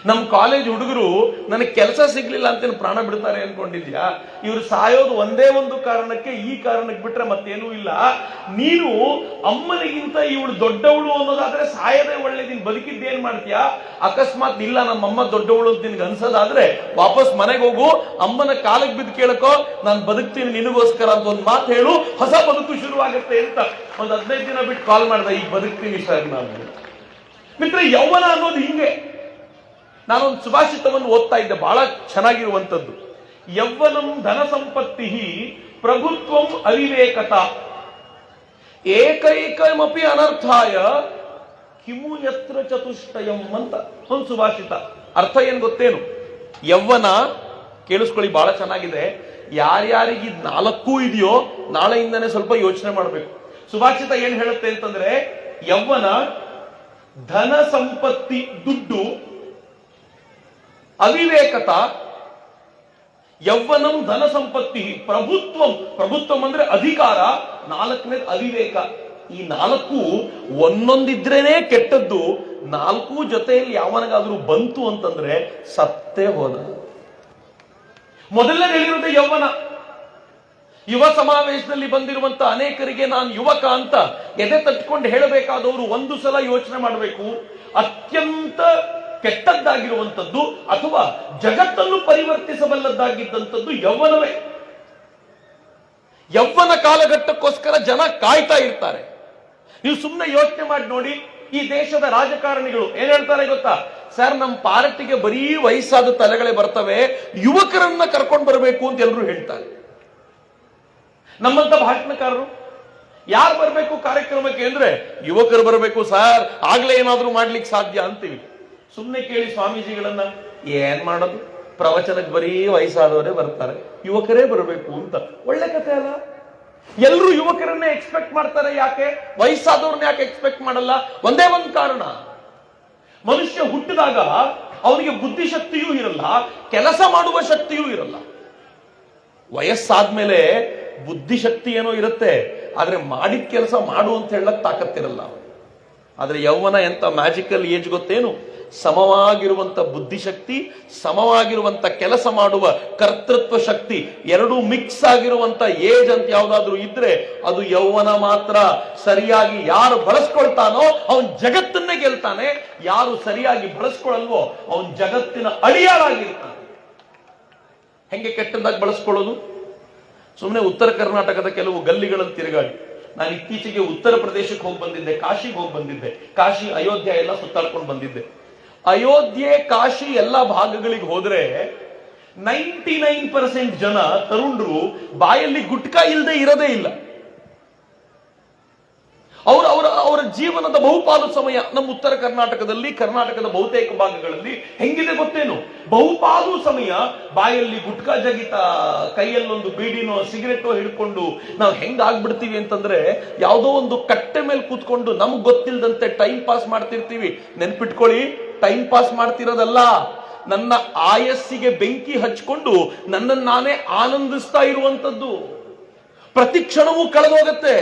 ನಮ್ ಕಾಲೇಜ್ ಹುಡುಗರು ನನಗೆ ಕೆಲಸ ಸಿಗ್ಲಿಲ್ಲ ಅಂತ ಪ್ರಾಣ ಬಿಡ್ತಾರೆ ಅನ್ಕೊಂಡಿದ್ಯಾ? ಇವ್ರು ಸಾಯೋದು ಒಂದೇ ಒಂದು ಕಾರಣಕ್ಕೆ, ಈ ಕಾರಣಕ್ಕೆ ಬಿಟ್ರೆ ಮತ್ತೇನೂ ಇಲ್ಲ. ನೀನು ಅಮ್ಮನಿಗಿಂತ ಇವಳು ದೊಡ್ಡವಳು ಅನ್ನೋದಾದ್ರೆ ಸಾಯದೇ ಒಳ್ಳೇದಿನ್, ಬದುಕಿದ್ದೇನ್ ಮಾಡ್ತೀಯಾ? ಅಕಸ್ಮಾತ್ ಇಲ್ಲ ನಮ್ಮಮ್ಮ ದೊಡ್ಡವಳು ಅಂತ ನಿನ್ಗೆ ಅನ್ಸೋದಾದ್ರೆ ವಾಪಸ್ ಮನೆಗೆ ಹೋಗು, ಅಮ್ಮನ ಕಾಲಕ್ಕೆ ಬಿದ್ದು ಕೇಳಕೋ, ನಾನು ಬದುಕ್ತೀನಿ ನಿನಗೋಸ್ಕರ ಅಂತ ಒಂದು ಮಾತು ಹೇಳು, ಹೊಸ ಬದುಕು ಶುರುವಾಗುತ್ತೆ ಅಂತ. ಒಂದು 15 ದಿನ ಬಿಟ್ಟು ಕಾಲ್ ಮಾಡ್ದೆ, ಈಗ ಬದುಕ್ತೀನಿ ಸರ್ ನಾನು. ಮಿತ್ರ, ಯೌವನ ಅನ್ನೋದು ಹಿಂಗೆ. ನಾನೊಂದು ಸುಭಾಷಿತವನ್ನು ಓದ್ತಾ ಇದ್ದೆ, ಬಹಳ ಚೆನ್ನಾಗಿರುವಂತದ್ದು. ಯೌವನಂ ಧನ ಸಂಪತ್ತಿ ಪ್ರಭುತ್ವಂ ಅವಿವೇಕತ ಏಕೈಕಮಪಿ ಅನರ್ಥಾಯ ಕಿಮು ಯತ್ರ ಚತುಷ್ಟಯಂ ಅಂತ ಒಂದು ಸುಭಾಷಿತ. ಅರ್ಥ ಏನ್ ಗೊತ್ತೇನು? ಯೌವನ, ಕೇಳಿಸ್ಕೊಳ್ಳಿ, ಬಹಳ ಚೆನ್ನಾಗಿದೆ. ಯಾರ್ಯಾರಿಗೆ 4 ಇದೆಯೋ ನಾಳೆಯಿಂದನೇ ಸ್ವಲ್ಪ ಯೋಚನೆ ಮಾಡಬೇಕು. ಸುಭಾಷಿತ ಏನ್ ಹೇಳುತ್ತೆ ಅಂತಂದ್ರೆ, ಯೌವನ, ಧನ ಸಂಪತ್ತಿ ದುಡ್ಡು, ಅವಿವೇಕತ, ಯೌವನಂ ಧನ ಸಂಪತ್ತಿ ಪ್ರಭುತ್ವಂ, ಪ್ರಭುತ್ವಂ ಅಂದ್ರೆ ಅಧಿಕಾರ, 4ನೇದು ಅವಿವೇಕ. ಈ 4 ಒಂದೊಂದಿದ್ರೇನೆ ಕೆಟ್ಟದ್ದು. 4 ಜೊತೆಯಲ್ಲಿ ಯಾವನಿಗಾದ್ರೂ ಬಂತು ಅಂತಂದ್ರೆ ಸತ್ತೇ ಹೋದ. ಮೊದಲನೇ ಹೇಳಿರೋದು ಯೌವನ. ಯುವ ಸಮಾವೇಶದಲ್ಲಿ ಬಂದಿರುವಂತ ಅನೇಕರಿಗೆ ನಾನು ಯುವಕ ಅಂತ ಎದೆ ತಟ್ಕೊಂಡು ಹೇಳಬೇಕಾದವರು ಒಂದು ಸಲ ಯೋಚನೆ ಮಾಡಬೇಕು, ಅತ್ಯಂತ ಕೆಟ್ಟದ್ದಾಗಿರುವಂಥದ್ದು ಅಥವಾ ಜಗತ್ತನ್ನು ಪರಿವರ್ತಿಸಬಲ್ಲದ್ದಾಗಿದ್ದಂಥದ್ದು ಯೌವನವೇ. ಯೌವನ ಕಾಲಘಟ್ಟಕ್ಕೋಸ್ಕರ ಜನ ಕಾಯ್ತಾ ಇರ್ತಾರೆ. ನೀವು ಸುಮ್ಮನೆ ಯೋಚನೆ ಮಾಡಿ ನೋಡಿ, ಈ ದೇಶದ ರಾಜಕಾರಣಿಗಳು ಏನ್ ಹೇಳ್ತಾರೆ ಗೊತ್ತಾ? ಸರ್, ನಮ್ಮ ಪಾರ್ಟಿಗೆ ಬರೀ ವಯಸ್ಸಾದ ತಲೆಗಳೇ ಬರ್ತವೆ, ಯುವಕರನ್ನ ಕರ್ಕೊಂಡು ಬರಬೇಕು ಅಂತ ಎಲ್ಲರೂ ಹೇಳ್ತಾರೆ. ನಮ್ಮಂತ ಭಾಷಣಕಾರರು ಯಾರು ಬರಬೇಕು ಕಾರ್ಯಕ್ರಮಕ್ಕೆ ಅಂದ್ರೆ ಯುವಕರು ಬರಬೇಕು ಸರ್, ಆಗ್ಲೇ ಏನಾದ್ರೂ ಮಾಡ್ಲಿಕ್ಕೆ ಸಾಧ್ಯ ಅಂತೀವಿ. ಸುಮ್ಮನೆ ಕೇಳಿ ಸ್ವಾಮೀಜಿಗಳನ್ನ, ಏನ್ ಮಾಡೋದು, ಪ್ರವಚನಕ್ಕೆ ಬರೀ ವಯಸ್ಸಾದವರೇ ಬರ್ತಾರೆ, ಯುವಕರೇ ಬರಬೇಕು ಅಂತ. ಒಳ್ಳೆ ಕಥೆ ಅಲ್ಲ? ಎಲ್ಲರೂ ಯುವಕರನ್ನೇ ಎಕ್ಸ್ಪೆಕ್ಟ್ ಮಾಡ್ತಾರೆ, ಯಾಕೆ ವಯಸ್ಸಾದವ್ರನ್ನ ಯಾಕೆ ಎಕ್ಸ್ಪೆಕ್ಟ್ ಮಾಡಲ್ಲ? ಒಂದೇ ಒಂದು ಕಾರಣ, ಮನುಷ್ಯ ಹುಟ್ಟಿದಾಗ ಅವನಿಗೆ ಬುದ್ಧಿಶಕ್ತಿಯೂ ಇರಲ್ಲ, ಕೆಲಸ ಮಾಡುವ ಶಕ್ತಿಯೂ ಇರಲ್ಲ. ವಯಸ್ಸಾದ್ಮೇಲೆ ಬುದ್ಧಿಶಕ್ತಿ ಏನೋ ಇರುತ್ತೆ, ಆದ್ರೆ ಮಾಡಿದ ಕೆಲಸ ಮಾಡು ಅಂತ ಹೇಳಕ್ ತಾಕತ್ತಿರಲ್ಲ. ಆದ್ರೆ ಯೌವನ ಎಂತ ಮ್ಯಾಜಿಕಲ್ ಏಜ್ ಗೊತ್ತೇನು? ಸಮವಾಗಿರುವಂತ ಬುದ್ಧಿಶಕ್ತಿ, ಸಮವಾಗಿರುವಂತ ಕೆಲಸ ಮಾಡುವ ಕರ್ತೃತ್ವ ಶಕ್ತಿ ಎರಡೂ ಮಿಕ್ಸ್ ಆಗಿರುವಂತ ಏಜ್ ಅಂತ ಯಾವ್ದಾದ್ರು ಇದ್ರೆ ಅದು ಯೌವನ ಮಾತ್ರ. ಸರಿಯಾಗಿ ಯಾರು ಬಳಸ್ಕೊಳ್ತಾನೋ ಅವನ್ ಜಗತ್ತನ್ನೇ ಗೆಲ್ತಾನೆ, ಯಾರು ಸರಿಯಾಗಿ ಬಳಸ್ಕೊಳ್ಳಲ್ವೋ ಅವನ್ ಜಗತ್ತಿನ ಅಡಿಯಾಳಾಗಿರ್ತಾನೆ. ಹೆಂಗೆ ಕೆಟ್ಟದಾಗಿ ಬಳಸ್ಕೊಳ್ಳೋದು? ಸುಮ್ಮನೆ ಉತ್ತರ ಕರ್ನಾಟಕದ ಕೆಲವು ಗಲ್ಲಿಗಳಲ್ಲಿ ತಿರುಗಾಡಿ. ನಾನು ಇತ್ತೀಚೆಗೆ ಉತ್ತರ ಪ್ರದೇಶಕ್ಕೆ ಹೋಗಿ ಬಂದಿದ್ದೆ, ಕಾಶಿಗೆ ಹೋಗಿ ಬಂದಿದ್ದೆ. ಕಾಶಿ, ಅಯೋಧ್ಯ ಎಲ್ಲ ಸುತ್ತಾಡ್ಕೊಂಡು ಬಂದಿದ್ದೆ. ಅಯೋಧ್ಯೆ, ಕಾಶಿ ಎಲ್ಲ ಭಾಗಗಳಿಗೆ ಹೋದ್ರೆ 99% ಜನ ತರುಣರು ಬಾಯಲ್ಲಿ ಗುಟ್ಕಾ ಇಲ್ಲದೆ ಇರೋದೇ ಇಲ್ಲ. ಅವರ ಜೀವನದ ಬಹುಪಾಲು ಸಮಯ ನಮ್ಮ ಉತ್ತರ ಕರ್ನಾಟಕದಲ್ಲಿ, ಕರ್ನಾಟಕದ ಬಹುತೇಕ ಭಾಗಗಳಲ್ಲಿ ಹೆಂಗಿದೆ ಗೊತ್ತೇನು? ಬಹುಪಾಲು ಸಮಯ ಬಾಯಲ್ಲಿ ಗುಟ್ಕಾ ಜಗಿತಾ, ಕೈಯಲ್ಲೊಂದು ಬೀಡಿನೋ ಸಿಗರೆಟೋ ಹಿಡ್ಕೊಂಡು ನಾವು ಹೆಂಗಾಗ್ಬಿಡ್ತೀವಿ ಅಂತಂದ್ರೆ, ಯಾವುದೋ ಒಂದು ಕಟ್ಟೆ ಮೇಲೆ ಕೂತ್ಕೊಂಡು ನಮ್ಗೆ ಗೊತ್ತಿಲ್ಲದಂತೆ ಟೈಮ್ ಪಾಸ್ ಮಾಡ್ತಿರ್ತೀವಿ. ನೆನ್ಪಿಟ್ಕೊಳ್ಳಿ, ಟೈಮ್ ಪಾಸ್ ಮಾಡ್ತಿರೋದಲ್ಲ, ನನ್ನ ಆಯಸ್ಸಿಗೆ ಬೆಂಕಿ ಹಚ್ಕೊಂಡು ನನ್ನನ್ನು ನಾನೇ ಆನಂದಿಸ್ತಾ ಇರುವಂತದ್ದು. ಪ್ರತಿ ಕ್ಷಣವೂ ಕಳೆದೋಗತ್ತೆ.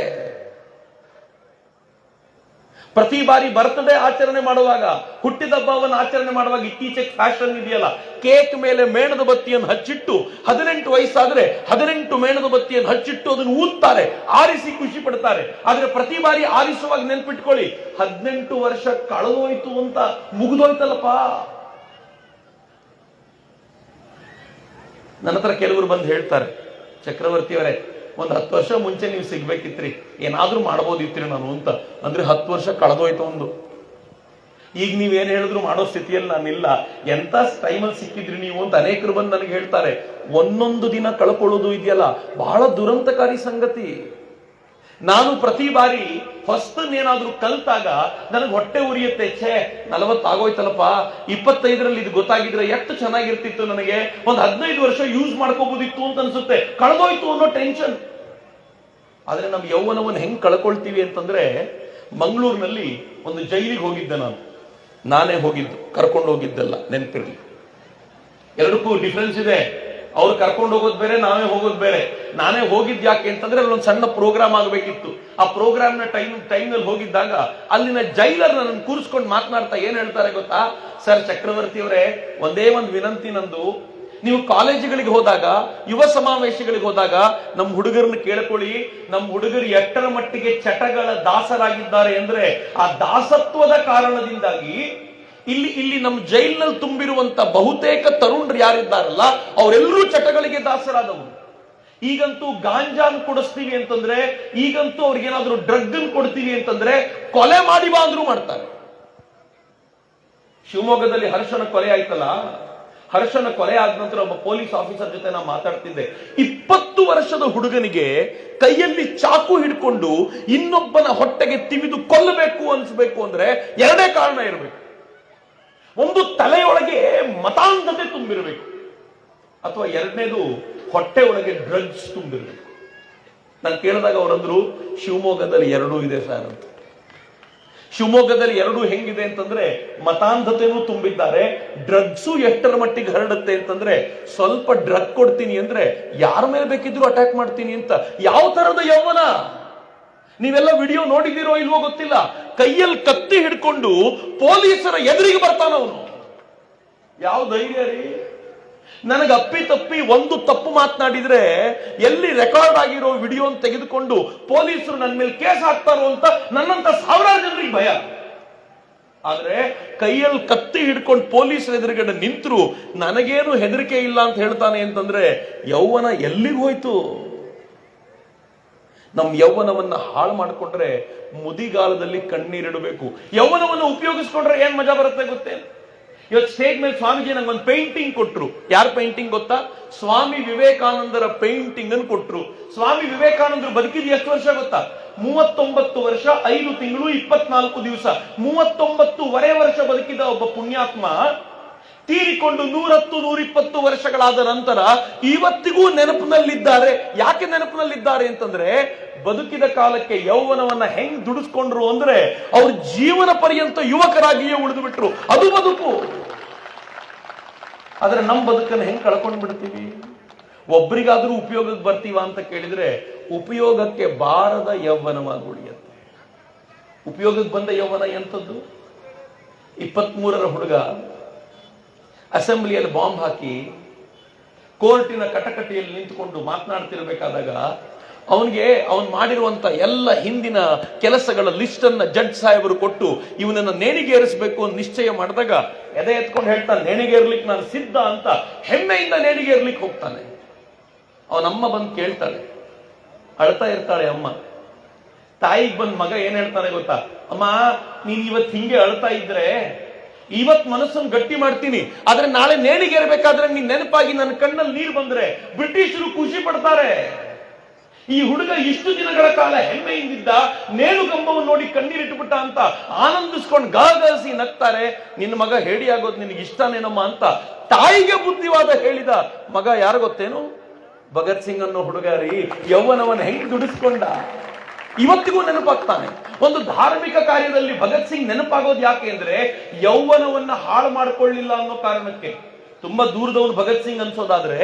ಪ್ರತಿ ಬಾರಿ ಬರ್ತ್ಡೇ ಆಚರಣೆ ಮಾಡುವಾಗ, ಹುಟ್ಟಿದಬ್ಬವನ್ನು ಆಚರಣೆ ಮಾಡುವಾಗ ಇತ್ತೀಚೆಗೆ ಫ್ಯಾಷನ್ ಇದೆಯಲ್ಲ, ಕೇಕ್ ಮೇಲೆ ಮೇಣದ ಬತ್ತಿಯನ್ನು ಹಚ್ಚಿಟ್ಟು 18 ವಯಸ್ಸಾದ್ರೆ 18 ಮೇಣದ ಬತ್ತಿಯನ್ನು ಹಚ್ಚಿಟ್ಟು ಅದನ್ನು ಊದ್ತಾರೆ, ಆರಿಸಿ ಖುಷಿ ಪಡ್ತಾರೆ. ಆದ್ರೆ ಪ್ರತಿ ಬಾರಿ ಆರಿಸುವಾಗ ನೆನ್ಪಿಟ್ಕೊಳ್ಳಿ, 18 ವರ್ಷ ಕಳೆದೋಯ್ತು ಅಂತ ಮುಗಿದೋಯ್ತಲ್ಲಪ್ಪ. ನನ್ನ ಹತ್ರ ಕೆಲವರು ಬಂದು ಹೇಳ್ತಾರೆ, ಚಕ್ರವರ್ತಿಯವರೇ, ಒಂದು 10 ವರ್ಷ ಮುಂಚೆ ನೀವು ಸಿಗ್ಬೇಕಿತ್ರಿ, ಏನಾದ್ರೂ ಮಾಡ್ಬೋದಿತ್ರಿ ನಾನು ಅಂತ. ಅಂದ್ರೆ 10 ವರ್ಷ ಕಳೆದೋಯ್ತು ಒಂದು. ಈಗ ನೀವೇನ್ ಹೇಳಿದ್ರು ಮಾಡೋ ಸ್ಥಿತಿಯಲ್ಲಿ ನಾನಿಲ್ಲ, ಎಂತ ಟೈಮಲ್ಲಿ ಸಿಕ್ಕಿದ್ರಿ ನೀವು ಅಂತ ಅನೇಕರು ಬಂದು ನನಗೆ ಹೇಳ್ತಾರೆ. ಒಂದೊಂದು ದಿನ ಕಳ್ಕೊಳ್ಳೋದು ಇದೆಯಲ್ಲ, ಬಹಳ ದುರಂತಕಾರಿ ಸಂಗತಿ. ನಾನು ಪ್ರತಿ ಬಾರಿ ಹೊಸ್ತನ್ನೇನಾದ್ರೂ ಕಲ್ತಾಗ ನನಗೆ ಹೊಟ್ಟೆ ಉರಿಯುತ್ತೆ. 40 ಆಗೋಯ್ತಲ್ಲಪ್ಪ, 25ರಲ್ಲಿ ಇದು ಗೊತ್ತಾಗಿದ್ರೆ ಎಷ್ಟು ಚೆನ್ನಾಗಿರ್ತಿತ್ತು, ನನಗೆ ಒಂದು 15 ವರ್ಷ ಯೂಸ್ ಮಾಡ್ಕೋಬಹುದಿತ್ತು ಅಂತ ಅನ್ಸುತ್ತೆ. ಕಳೆದೋಯ್ತು ಅನ್ನೋ ಟೆನ್ಷನ್. ಆದ್ರೆ ನಮ್ಮ ಯೌವನವನ್ನು ಹೆಂಗ್ ಕಳ್ಕೊಳ್ತೀವಿ ಅಂತಂದ್ರೆ, ಮಂಗಳೂರಿನಲ್ಲಿ ಒಂದು ಜೈಲಿಗೆ ಹೋಗಿದ್ದೆ ನಾನೇ ಹೋಗಿದ್ದು, ಕರ್ಕೊಂಡು ಹೋಗಿದ್ದೆಲ್ಲ, ನೆನಪಿರ್ಲಿ. ಎರಡಕ್ಕೂ ಡಿಫ್ರೆನ್ಸ್ ಇದೆ. ಅವ್ರು ಕರ್ಕೊಂಡು ಹೋಗೋದು ಬೇರೆ, ನಾವೇ ಹೋಗೋದು ಬೇರೆ. ನಾನೇ ಹೋಗಿದ್ ಯಾಕೆ ಅಂತಂದ್ರೆ ಅಲ್ಲೊಂದು ಸಣ್ಣ ಪ್ರೋಗ್ರಾಮ್ ಆಗಬೇಕಿತ್ತು. ಆ ಪ್ರೋಗ್ರಾಮ್ನ ಟೈಮ್ನಲ್ಲಿ ಹೋಗಿದ್ದಾಗ ಅಲ್ಲಿನ ಜೈಲರ್ ನನ್ನ ಕೂರಿಸ್ಕೊಂಡು ಮಾತನಾಡ್ತಾ ಏನ್ ಹೇಳ್ತಾರೆ ಗೊತ್ತಾ? ಸರ್ ಚಕ್ರವರ್ತಿಯವರೇ, ಒಂದೇ ಒಂದು ವಿನಂತಿ ನಂದು, ನೀವು ಕಾಲೇಜುಗಳಿಗೆ ಹೋದಾಗ, ಯುವ ಸಮಾವೇಶಗಳಿಗೆ ಹೋದಾಗ ನಮ್ಮ ಹುಡುಗರನ್ನ ಕೇಳ್ಕೊಳ್ಳಿ, ನಮ್ಮ ಹುಡುಗರು ಎಷ್ಟರ ಮಟ್ಟಿಗೆ ಚಟಗಳ ದಾಸರಾಗಿದ್ದಾರೆ ಅಂದ್ರೆ, ಆ ದಾಸತ್ವದ ಕಾರಣದಿಂದಾಗಿ ಇಲ್ಲಿ ನಮ್ಮ ಜೈಲ್ನಲ್ಲಿ ತುಂಬಿರುವಂತ ಬಹುತೇಕ ತರುಣರು ಯಾರಿದ್ದಾರಲ್ಲ ಅವರೆಲ್ಲರೂ ಚಟಗಳಿಗೆ ದಾಸರಾದವರು. ಈಗಂತೂ ಗಾಂಜಾನ್ ಕೊಡಿಸ್ತೀವಿ ಅಂತಂದ್ರೆ, ಈಗಂತೂ ಅವ್ರಿಗೇನಾದ್ರೂ ಡ್ರಗ್ ಕೊಡ್ತೀವಿ ಅಂತಂದ್ರೆ ಕೊಲೆ ಮಾಡಿ ಬಾ ಅಂದ್ರೂ ಮಾಡ್ತಾರೆ. ಶಿವಮೊಗ್ಗದಲ್ಲಿ ಹರ್ಷನ ಕೊಲೆ ಆಯ್ತಲ್ಲ, ಹರ್ಷನ ಕೊಲೆ ಆದ ನಂತರ ಒಬ್ಬ ಪೊಲೀಸ್ ಆಫೀಸರ್ ಜೊತೆ ನಾ ಮಾತಾಡ್ತಿದ್ದೆ. 20 ವರ್ಷದ ಹುಡುಗನಿಗೆ ಕೈಯಲ್ಲಿ ಚಾಕು ಹಿಡ್ಕೊಂಡು ಇನ್ನೊಬ್ಬನ ಹೊಟ್ಟೆಗೆ ತಿವಿದು ಕೊಲ್ಲಬೇಕು ಅನ್ಸ್ಬೇಕು ಅಂದ್ರೆ ಎರಡೇ ಕಾರಣ ಇರಬೇಕು. ಒಂದು, ತಲೆಯೊಳಗೆ ಮತಾಂಧತೆ ತುಂಬಿರಬೇಕು, ಅಥವಾ ಎರಡನೇದು ಹೊಟ್ಟೆ ಒಳಗೆ ಡ್ರಗ್ಸ್ ತುಂಬಿರಬೇಕು. ನಾನು ಕೇಳಿದಾಗ ಅವರಂದ್ರು, ಶಿವಮೊಗ್ಗದಲ್ಲಿ ಎರಡೂ ಇದೆ ಸರ್ ಅಂತ. ಶಿವಮೊಗ್ಗದಲ್ಲಿ ಎರಡೂ ಹೆಂಗಿದೆ ಅಂತಂದ್ರೆ, ಮತಾಂಧತೆನೂ ತುಂಬಿದ್ದಾರೆ, ಡ್ರಗ್ಸು ಎಷ್ಟರ ಮಟ್ಟಿಗೆ ಹರಡುತ್ತೆ ಅಂತಂದ್ರೆ, ಸ್ವಲ್ಪ ಡ್ರಗ್ ಕೊಡ್ತೀನಿ ಅಂದ್ರೆ ಯಾರ ಮೇಲೆ ಬೇಕಿದ್ರು ಅಟ್ಯಾಕ್ ಮಾಡ್ತೀನಿ ಅಂತ. ಯಾವ ತರದ ಯೌವನ! ನೀವೆಲ್ಲ ವಿಡಿಯೋ ನೋಡಿದಿರೋ ಇಲ್ವೋ ಗೊತ್ತಿಲ್ಲ, ಕೈಯಲ್ಲಿ ಕತ್ತಿ ಹಿಡ್ಕೊಂಡು ಪೊಲೀಸರ ಎದುರಿಗೆ ಬರ್ತಾನವನು. ಯಾವ ಧೈರ್ಯ ರೀ! ನನಗೆ ಅಪ್ಪಿ ತಪ್ಪಿ ಒಂದು ತಪ್ಪು ಮಾತನಾಡಿದ್ರೆ ಎಲ್ಲಿ ರೆಕಾರ್ಡ್ ಆಗಿರೋ ವಿಡಿಯೋ ತೆಗೆದುಕೊಂಡು ಪೊಲೀಸರು ನನ್ನ ಮೇಲೆ ಕೇಸ್ ಹಾಕ್ತಾರೋ ಅಂತ ನನ್ನಂತ ಸಾವಿರಾರು ಜನರಿಗೆ ಭಯ. ಆದ್ರೆ ಕೈಯಲ್ಲಿ ಕತ್ತಿ ಹಿಡ್ಕೊಂಡು ಪೊಲೀಸರ ಎದುರುಗಡೆ ನಿಂತರು ನನಗೇನು ಹೆದರಿಕೆ ಇಲ್ಲ ಅಂತ ಹೇಳ್ತಾನೆ ಅಂತಂದ್ರೆ ಯೌವನ ಎಲ್ಲಿಗೆ ಹೋಯ್ತು? ನಮ್ಮ ಯೌವನವನ್ನ ಹಾಳು ಮಾಡಿಕೊಂಡ್ರೆ ಮುದಿಗಾಲದಲ್ಲಿ ಕಣ್ಣೀರಿಡಬೇಕು. ಯೌವನವನ್ನು ಉಪಯೋಗಿಸ್ಕೊಂಡ್ರೆ ಏನ್ ಮಜಾ ಬರುತ್ತೆ ಗೊತ್ತೇ? ಇವತ್ತು ಸ್ಟೇಜ್ ಮೇಲೆ ಸ್ವಾಮೀಜಿ ನಂಗೆ ಒಂದು ಪೇಂಟಿಂಗ್ ಕೊಟ್ರು. ಯಾರ ಪೇಂಟಿಂಗ್ ಗೊತ್ತಾ? ಸ್ವಾಮಿ ವಿವೇಕಾನಂದರ ಪೇಂಟಿಂಗ್ ಅನ್ನು ಕೊಟ್ರು. ಸ್ವಾಮಿ ವಿವೇಕಾನಂದರು ಬದುಕಿದ ಎಷ್ಟು ವರ್ಷ ಗೊತ್ತಾ? 39 ವರ್ಷ 5 ತಿಂಗಳು 24 ದಿವಸ. 39.5 ವರ್ಷ ಬದುಕಿದ ಒಬ್ಬ ಪುಣ್ಯಾತ್ಮ ತೀರಿಕೊಂಡು 110-120 ವರ್ಷಗಳಾದ ನಂತರ ಇವತ್ತಿಗೂ ನೆನಪಿನಲ್ಲಿದ್ದಾರೆ. ಯಾಕೆ ನೆನಪಿನಲ್ಲಿದ್ದಾರೆ ಅಂತಂದ್ರೆ ಬದುಕಿದ ಕಾಲಕ್ಕೆ ಯೌವನವನ್ನ ಹೆಂಗ್ ದುಡಿಸ್ಕೊಂಡ್ರು ಅಂದ್ರೆ ಅವ್ರ ಜೀವನ ಪರ್ಯಂತ ಯುವಕರಾಗಿಯೇ ಉಳಿದು ಬಿಟ್ರು. ಅದು ಬದುಕು. ಆದ್ರೆ ನಮ್ಮ ಬದುಕನ್ನು ಹೆಂಗ್ ಕಳ್ಕೊಂಡ್ ಬಿಡ್ತೀವಿ? ಒಬ್ರಿಗಾದ್ರೂ ಉಪಯೋಗಕ್ಕೆ ಬರ್ತೀವ ಅಂತ ಕೇಳಿದ್ರೆ ಉಪಯೋಗಕ್ಕೆ ಬಾರದ ಯೌವನವಾಗಿ ಉಳಿಯುತ್ತೆ. ಉಪಯೋಗಕ್ಕೆ ಬಂದ ಯೌವನ ಎಂಥದ್ದು? 23ರ ಹುಡುಗ ಅಸೆಂಬ್ಲಿಯಲ್ಲಿ ಬಾಂಬ್ ಹಾಕಿ ಕೋರ್ಟಿನ ಕಟಕಟೆಯಲ್ಲಿ ನಿಂತುಕೊಂಡು ಮಾತನಾಡ್ತಿರ್ಬೇಕಾದಾಗ ಅವನು ಮಾಡಿರುವಂತ ಎಲ್ಲ ಹಿಂದಿನ ಕೆಲಸಗಳ ಲಿಸ್ಟ್ ಅನ್ನ ಜಡ್ಜ್ ಸಾಹೇಬರು ಕೊಟ್ಟು ಇವನನ್ನ ನೇಣಿಗೇರಿಸಬೇಕು ಅಂತ ನಿಶ್ಚಯ ಮಾಡಿದಾಗ ಎದೆ ಎತ್ಕೊಂಡು ಹೇಳ್ತಾನೆ, ನೇಣಿಗೇರ್ಲಿಕ್ಕೆ ನಾನು ಸಿದ್ಧ ಅಂತ ಹೆಮ್ಮೆಯಿಂದ ನೇಣಿಗೇರ್ಲಿಕ್ಕೆ ಹೋಗ್ತಾನೆ. ಅವನಮ್ಮ ಬಂದು ಕೇಳ್ತಾಳೆ, ಅಳ್ತಾ ಇರ್ತಾಳೆ ಅಮ್ಮ. ತಾಯಿಗೆ ಬಂದ್ ಮಗ ಏನ್ ಹೇಳ್ತಾನೆ ಗೊತ್ತಾ? ಅಮ್ಮ, ನೀನ್ ಇವತ್ತು ಹಿಂಗೆ ಅಳ್ತಾ ಇದ್ರೆ ಇವತ್ ಮನಸ್ಸನ್ನು ಗಟ್ಟಿ ಮಾಡ್ತೀನಿ, ಆದ್ರೆ ನಾಳೆ ನೇಣಿಗೇರ್ಬೇಕಾದ್ರೆ ನೀನ್ ನೆನಪಾಗಿ ನನ್ನ ಕಣ್ಣಲ್ಲಿ ನೀರು ಬಂದ್ರೆ ಬ್ರಿಟಿಷರು ಖುಷಿ ಪಡ್ತಾರೆ. ಈ ಹುಡುಗ ಇಷ್ಟು ದಿನಗಳ ಕಾಲ ಹೆಮ್ಮೆಯಿಂದಿದ್ದ ನೇಣುಗಂಬವನ್ನು ನೋಡಿ ಕಣ್ಣೀರಿಟ್ಟುಬಿಟ್ಟ ಅಂತ ಆನಂದಿಸ್ಕೊಂಡು ಗಾಗರಿಸಿ ನಗ್ತಾರೆ. ನಿನ್ನ ಮಗ ಹೇಡಿ ಆಗೋದು ನಿನಗೆ ಇಷ್ಟನೇನಮ್ಮ ಅಂತ ತಾಯಿಗೆ ಬುದ್ಧಿವಾದ ಹೇಳಿದ ಮಗ ಯಾರು ಗೊತ್ತೇನು? ಭಗತ್ ಸಿಂಗ್ ಅನ್ನೋ ಹುಡುಗಾರಿ ಯೌವನವನ್ನು ಹೆಂಗ್ ದುಡಿಸ್ಕೊಂಡ ಇವತ್ತಿಗೂ ನೆನಪಾಗ್ತಾನೆ. ಒಂದು ಧಾರ್ಮಿಕ ಕಾರ್ಯದಲ್ಲಿ ಭಗತ್ ಸಿಂಗ್ ನೆನಪಾಗೋದು ಯಾಕೆ ಅಂದ್ರೆ ಯೌವನವನ್ನ ಹಾಳು ಮಾಡಿಕೊಳ್ಳಿಲ್ಲ ಅನ್ನೋ ಕಾರಣಕ್ಕೆ. ತುಂಬಾ ದೂರದವನು ಭಗತ್ ಸಿಂಗ್ ಅನ್ಸೋದಾದ್ರೆ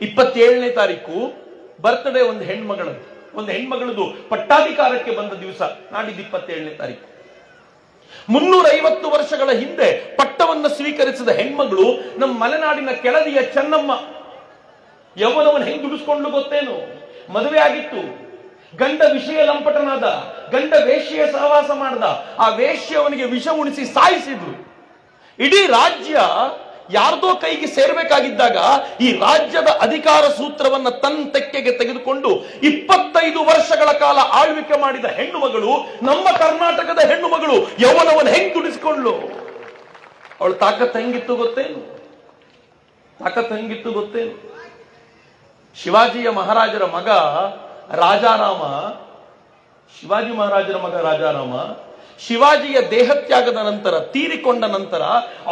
27ನೇ ತಾರೀಕು ಬರ್ತ್ಡೇ ಒಂದು ಹೆಣ್ಮಗಳದ್ದು ಪಟ್ಟಾಧಿಕಾರಕ್ಕೆ ಬಂದ ದಿವಸ ನಾಡಿದ್ದು 27ನೇ ತಾರೀಕು. 350 ವರ್ಷಗಳ ಹಿಂದೆ ಪಟ್ಟವನ್ನು ಸ್ವೀಕರಿಸಿದ ಹೆಣ್ಮಗಳು ನಮ್ಮ ಮಲೆನಾಡಿನ ಕೆಳದಿಯ ಚೆನ್ನಮ್ಮ. ಯೌವನವನ್ನು ಹೆಂಗ್ ದುಡಿಸ್ಕೊಂಡು ಗೊತ್ತೇನು? ಮದುವೆ ಆಗಿತ್ತು, ಗಂಡ ವಿಷಯ ಲಂಪಟನಾದ, ಗಂಡ ವೇಶ್ಯೆಯ ಸಹವಾಸ ಮಾಡ್ದ, ಆ ವೇಶ್ಯ ಅವನಿಗೆ ವಿಷ ಉಣಿಸಿ ಸಾಯಿಸಿದ್ರು. ಇಡೀ ರಾಜ್ಯ ಯಾರ್ದೋ ಕೈಗೆ ಸೇರ್ಬೇಕಾಗಿದ್ದಾಗ ಈ ರಾಜ್ಯದ ಅಧಿಕಾರ ಸೂತ್ರವನ್ನ ತನ್ನ ತೆಕ್ಕೆಗೆ ತೆಗೆದುಕೊಂಡು 25 ವರ್ಷಗಳ ಕಾಲ ಆಳ್ವಿಕೆ ಮಾಡಿದ ಹೆಣ್ಣು ಮಗಳು, ನಮ್ಮ ಕರ್ನಾಟಕದ ಹೆಣ್ಣು ಮಗಳು ಯೌವನವನ್ನು ಹೆಂಗ್ ದುಡಿಸಿಕೊಳ್ಳು. ಅವಳು ತಾಕತ್ ಹೆಂಗಿತ್ತು ಗೊತ್ತೇನು? ಶಿವಾಜಿಯ ಮಹಾರಾಜರ ಮಗ ರಾಜಾರಾಮ, ಶಿವಾಜಿಯ ದೇಹತ್ಯಾಗದ ನಂತರ, ತೀರಿಕೊಂಡ ನಂತರ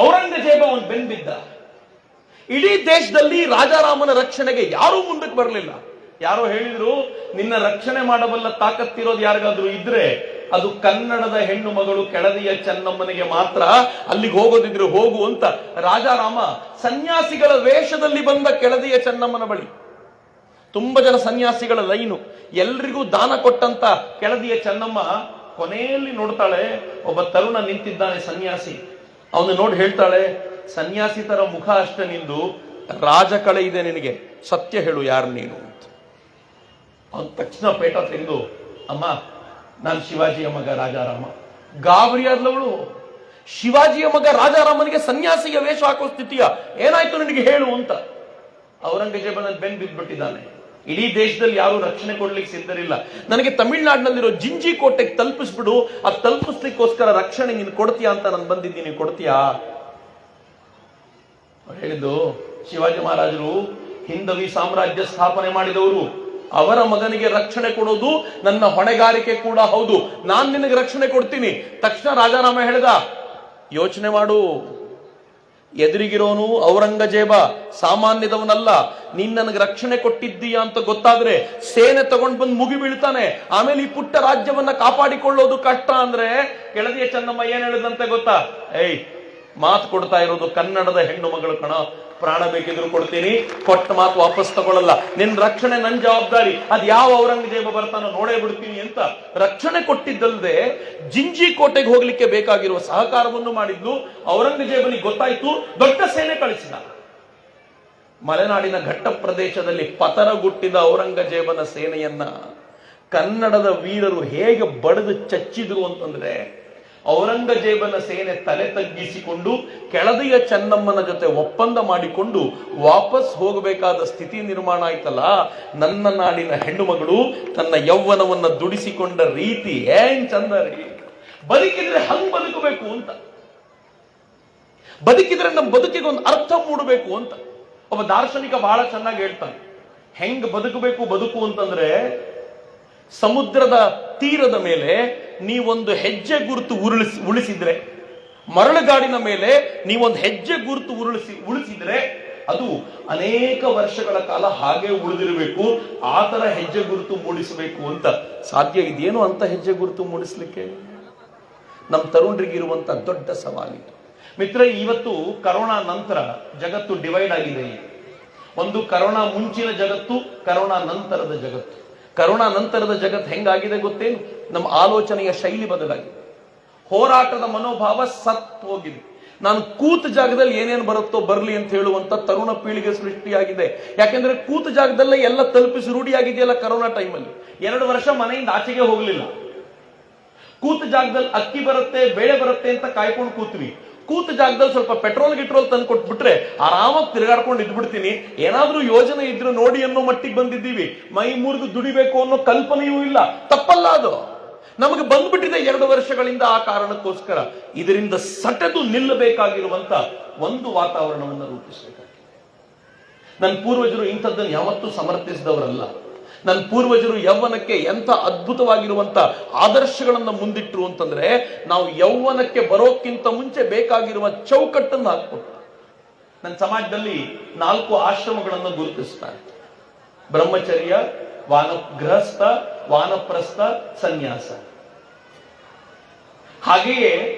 ಔರಂಗಜೇಬ ಅವನು ಬೆನ್ಬಿದ್ದ. ಇಡೀ ದೇಶದಲ್ಲಿ ರಾಜಾರಾಮನ ರಕ್ಷಣೆಗೆ ಯಾರೂ ಮುಂದಕ್ಕೆ ಬರಲಿಲ್ಲ. ಯಾರೋ ಹೇಳಿದ್ರು, ನಿನ್ನ ರಕ್ಷಣೆ ಮಾಡಬಲ್ಲ ತಾಕತ್ತಿರೋದು ಯಾರಿಗಾದ್ರೂ ಇದ್ರೆ ಅದು ಕನ್ನಡದ ಹೆಣ್ಣು ಮಗಳು ಕೆಳದಿಯ ಚೆನ್ನಮ್ಮನಿಗೆ ಮಾತ್ರ. ಅಲ್ಲಿಗೆ ಹೋಗೋದಿದ್ರೆ ಹೋಗು ಅಂತ ರಾಜಾರಾಮ ಸನ್ಯಾಸಿಗಳ ವೇಷದಲ್ಲಿ ಬಂದ ಕೆಳದಿಯ ಚೆನ್ನಮ್ಮನ ಬಳಿ. ತುಂಬಾ ಜನ ಸನ್ಯಾಸಿಗಳ ಲೈನು, ಎಲ್ರಿಗೂ ದಾನ ಕೊಟ್ಟಂತ ಕೆಳದಿಯ ಚೆನ್ನಮ್ಮ ಕೊನೆಯಲ್ಲಿ ನೋಡ್ತಾಳೆ, ಒಬ್ಬ ತರುಣ ನಿಂತಿದ್ದಾನೆ ಸನ್ಯಾಸಿ. ಅವನು ನೋಡಿ ಹೇಳ್ತಾಳೆ, ಸನ್ಯಾಸಿ ತರ ಮುಖ ಅಷ್ಟೇ ನಿಂದು, ರಾಜ ಕಳೆ ಇದೆ ನಿನಗೆ, ಸತ್ಯ ಹೇಳು ಯಾರು ನೀನು ಅಂತ. ಅವನು ತಕ್ಷಣ ಪೇಟ ತೆಗೆದು, ಅಮ್ಮ ನಾನು ಶಿವಾಜಿಯ ಮಗ ರಾಜಾರಾಮ. ಗಾಬರಿಯಾದ್ಲವಳು. ಶಿವಾಜಿಯ ಮಗ ರಾಜಾರಾಮನಿಗೆ ಸನ್ಯಾಸಿಯ ವೇಷ ಹಾಕೋ ಸ್ಥಿತಿಯ, ಏನಾಯ್ತು ನಿನಗೆ ಹೇಳು ಅಂತ. ಔರಂಗಜೇಬನ ಬೆನ್ ಬಿದ್ದುಬಿಟ್ಟಿದ್ದಾನೆ. ಇಡೀ ದೇಶದಲ್ಲಿ ಯಾರು ರಕ್ಷಣೆ ಕೊಡ್ಲಿಕ್ಕೆ ಸಿದ್ಧರಿಲ್ಲ. ನನಗೆ ತಮಿಳ್ನಾಡಿನಲ್ಲಿರೋ ಜಿಂಜಿ ಕೋಟೆಗೆ ತಲುಪಿಸ್ಬಿಡು, ಅದು ತಲುಪಿಸ್ಲಿಕ್ಕೋಸ್ಕರ ರಕ್ಷಣೆ ನೀನು ಕೊಡ್ತೀಯಾ ಅಂತ ನಾನು ಬಂದಿದ್ದೀನಿ, ಕೊಡ್ತೀಯಾ? ಹೇಳಿದ್ದು, ಶಿವಾಜಿ ಮಹಾರಾಜರು ಹಿಂದವಿ ಸಾಮ್ರಾಜ್ಯ ಸ್ಥಾಪನೆ ಮಾಡಿದವರು, ಅವರ ಮಗನಿಗೆ ರಕ್ಷಣೆ ಕೊಡೋದು ನನ್ನ ಹೊಣೆಗಾರಿಕೆ ಕೂಡ ಹೌದು, ನಾನ್ ನಿನಗೆ ರಕ್ಷಣೆ ಕೊಡ್ತೀನಿ. ತಕ್ಷಣ ರಾಜಾರಾಮ ಹೇಳಿದ, ಯೋಚನೆ ಮಾಡು, ಎದುರಿಗಿರೋನು ಔರಂಗಜೇಬ, ಸಾಮಾನ್ಯದವನಲ್ಲ. ನೀನ್ ನನಗೆ ರಕ್ಷಣೆ ಕೊಟ್ಟಿದ್ದೀಯಾ ಅಂತ ಗೊತ್ತಾದ್ರೆ ಸೇನೆ ತಗೊಂಡ್ ಬಂದು ಮುಗಿ ಬೀಳ್ತಾನೆ. ಆಮೇಲೆ ಈ ಪುಟ್ಟ ರಾಜ್ಯವನ್ನ ಕಾಪಾಡಿಕೊಳ್ಳೋದು ಕಷ್ಟ ಅಂದ್ರೆ ಕೆಳದಿಯ ಚೆನ್ನಮ್ಮ ಏನ್ ಹೇಳಿದಂತೆ ಗೊತ್ತಾ? ಮಾತು ಕೊಡ್ತಾ ಇರೋದು ಕನ್ನಡದ ಹೆಣ್ಣು ಮಗಳು ಕಣ, ಪ್ರಾಣ ಬೇಕಿದ್ರು ಕೊಡ್ತೀನಿ, ಕೊಟ್ಟ ಮಾತು ವಾಪಸ್ ತಗೊಳ್ಳಲ್ಲ, ನಿನ್ ರಕ್ಷಣೆ ನನ್ ಜವಾಬ್ದಾರಿ, ಅದ್ ಯಾವ ಔರಂಗಜೇಬ ಬರ್ತಾನೋ ನೋಡೇ ಬಿಡ್ತೀನಿ ಅಂತ ರಕ್ಷಣೆ ಕೊಟ್ಟಿದ್ದಲ್ಲದೆ ಜಿಂಜಿ ಕೋಟೆಗೆ ಹೋಗ್ಲಿಕ್ಕೆ ಬೇಕಾಗಿರುವ ಸಹಕಾರವನ್ನು ಮಾಡಿದ್ದು. ಔರಂಗಜೇಬನಿಗೆ ಗೊತ್ತಾಯ್ತು, ದೊಡ್ಡ ಸೇನೆ ಕಳಿಸಿದ. ಮಲೆನಾಡಿನ ಘಟ್ಟ ಪ್ರದೇಶದಲ್ಲಿ ಪತರಗುಟ್ಟಿದ ಔರಂಗಜೇಬನ ಸೇನೆಯನ್ನ ಕನ್ನಡದ ವೀರರು ಹೇಗೆ ಬಡಿದು ಚಚ್ಚಿದ್ರು ಅಂತಂದ್ರೆ, ಔರಂಗಜೇಬನ ಸೇನೆ ತಲೆ ತಗ್ಗಿಸಿಕೊಂಡು ಕೆಳದಿಯ ಚೆನ್ನಮ್ಮನ ಜೊತೆ ಒಪ್ಪಂದ ಮಾಡಿಕೊಂಡು ವಾಪಸ್ ಹೋಗಬೇಕಾದ ಸ್ಥಿತಿ ನಿರ್ಮಾಣ ಆಯ್ತಲ್ಲ. ನನ್ನ ನಾಡಿನ ಹೆಣ್ಣು ಮಗಳು ತನ್ನ ಯೌವನವನ್ನ ದುಡಿಸಿಕೊಂಡ ರೀತಿ ಏನ್ ಚಂದ ರೀ. ಬದುಕಿದ್ರೆ ಹಂಗ್ ಬದುಕಬೇಕು ಅಂತ, ಬದುಕಿದ್ರೆ ನಮ್ಮ ಬದುಕಿಗೆ ಒಂದು ಅರ್ಥ ಮೂಡಬೇಕು ಅಂತ. ಒಬ್ಬ ದಾರ್ಶನಿಕ ಬಹಳ ಚೆನ್ನಾಗಿ ಹೇಳ್ತಾನೆ, ಹೆಂಗ್ ಬದುಕಬೇಕು ಬದುಕು ಅಂತಂದ್ರೆ, ಸಮುದ್ರದ ತೀರದ ಮೇಲೆ ನೀವೊಂದು ಹೆಜ್ಜೆ ಗುರುತು ಉಳಿಸಿದ್ರೆ, ಮರಳುಗಾಡಿನ ಮೇಲೆ ನೀವೊಂದು ಹೆಜ್ಜೆ ಗುರುತು ಉಳಿಸಿದ್ರೆ ಅದು ಅನೇಕ ವರ್ಷಗಳ ಕಾಲ ಹಾಗೆ ಉಳಿದಿರಬೇಕು. ಆ ತರ ಹೆಜ್ಜೆ ಗುರುತು ಮೂಡಿಸಬೇಕು ಅಂತ. ಸಾಧ್ಯ ಇದೆಯೇನು ಅಂತ ಹೆಜ್ಜೆ ಗುರುತು ಮೂಡಿಸ್ಲಿಕ್ಕೆ? ನಮ್ಮ ತರುಣರಿಗಿರುವಂತ ದೊಡ್ಡ ಸವಾಲಿದು. ಮಿತ್ರ, ಇವತ್ತು ಕರೋನಾ ನಂತರ ಜಗತ್ತು ಡಿವೈಡ್ ಆಗಿದೆ. ಒಂದು ಕರೋನಾ ಮುಂಚಿನ ಜಗತ್ತು, ಕರೋನಾ ನಂತರದ ಜಗತ್ತು. ಕರೋನಾ ನಂತರದ ಜಗತ್ತು ಹೆಂಗಾಗಿದೆ ಗೊತ್ತೇನು? ನಮ್ಮ ಆಲೋಚನೆಯ ಶೈಲಿ ಬದಲಾಗಿದೆ, ಹೋರಾಟದ ಮನೋಭಾವ ಸತ್ ಹೋಗಿದೆ. ನಾನು ಕೂತ ಜಾಗದಲ್ಲಿ ಏನೇನು ಬರುತ್ತೋ ಬರಲಿ ಅಂತ ಹೇಳುವಂತ ತರುಣ ಪೀಳಿಗೆ ಸೃಷ್ಟಿಯಾಗಿದೆ. ಯಾಕೆಂದ್ರೆ ಕೂತ ಜಾಗದಲ್ಲೇ ಎಲ್ಲ ತಲುಪಿಸಿ ರೂಢಿಯಾಗಿದೆಯಲ್ಲ. ಕರೋನಾ ಟೈಮಲ್ಲಿ 2 ವರ್ಷ ಮನೆಯಿಂದ ಆಚೆಗೆ ಹೋಗ್ಲಿಲ್ಲ. ಕೂತ ಜಾಗದಲ್ಲಿ ಅಕ್ಕಿ ಬರುತ್ತೆ, ಬೇಳೆ ಬರುತ್ತೆ ಅಂತ ಕಾಯ್ಕೊಂಡು ಕೂತ್ವಿ. ಕೂತ ಜಾಗದಲ್ಲಿ ಸ್ವಲ್ಪ ಪೆಟ್ರೋಲ್ ತಂದು ಕೊಟ್ಬಿಟ್ರೆ ಆರಾಮಾಗಿ ತಿರುಗಾಡ್ಕೊಂಡು ಇದ್ಬಿಡ್ತೀನಿ, ಏನಾದ್ರೂ ಯೋಜನೆ ಇದ್ರು ನೋಡಿ ಅನ್ನೋ ಮಟ್ಟಿಗೆ ಬಂದಿದ್ದೀವಿ. ಮೈ ಮುರಿದು ದುಡಿಬೇಕು ಅನ್ನೋ ಕಲ್ಪನೆಯೂ ಇಲ್ಲ. ತಪ್ಪಲ್ಲ ಅದು, ನಮಗೆ ಬಂದ್ಬಿಟ್ಟಿದೆ 2 ವರ್ಷಗಳಿಂದ. ಆ ಕಾರಣಕ್ಕೋಸ್ಕರ ಇದರಿಂದ ಸಟೆದು ನಿಲ್ಲಬೇಕಾಗಿರುವಂತ ಒಂದು ವಾತಾವರಣವನ್ನು ರೂಪಿಸಬೇಕಾಗಿದೆ. ನನ್ನ ಪೂರ್ವಜರು ಇಂಥದ್ದನ್ನು ಯಾವತ್ತೂ ಸಮರ್ಥಿಸಿದವರಲ್ಲ. ನನ್ನ ಪೂರ್ವಜರು ಯೌವನಕ್ಕೆ ಎಂಥ ಅದ್ಭುತವಾಗಿರುವಂತ ಆದರ್ಶಗಳನ್ನು ಮುಂದಿಟ್ರು ಅಂತಂದ್ರೆ, ನಾವು ಯೌವನಕ್ಕೆ ಬರೋಕ್ಕಿಂತ ಮುಂಚೆ ಬೇಕಾಗಿರುವ ಚೌಕಟ್ಟನ್ನು ಹಾಕ್ಕೊಟ್ಟು. ನನ್ನ ಸಮಾಜದಲ್ಲಿ 4 ಆಶ್ರಮಗಳನ್ನು ಗುರುತಿಸ್ತಾರೆ: ಬ್ರಹ್ಮಚರ್ಯ, ಗೃಹಸ್ಥ, ವಾನಪ್ರಸ್ಥ, ಸನ್ಯಾಸ. ಹಾಗೆಯೇ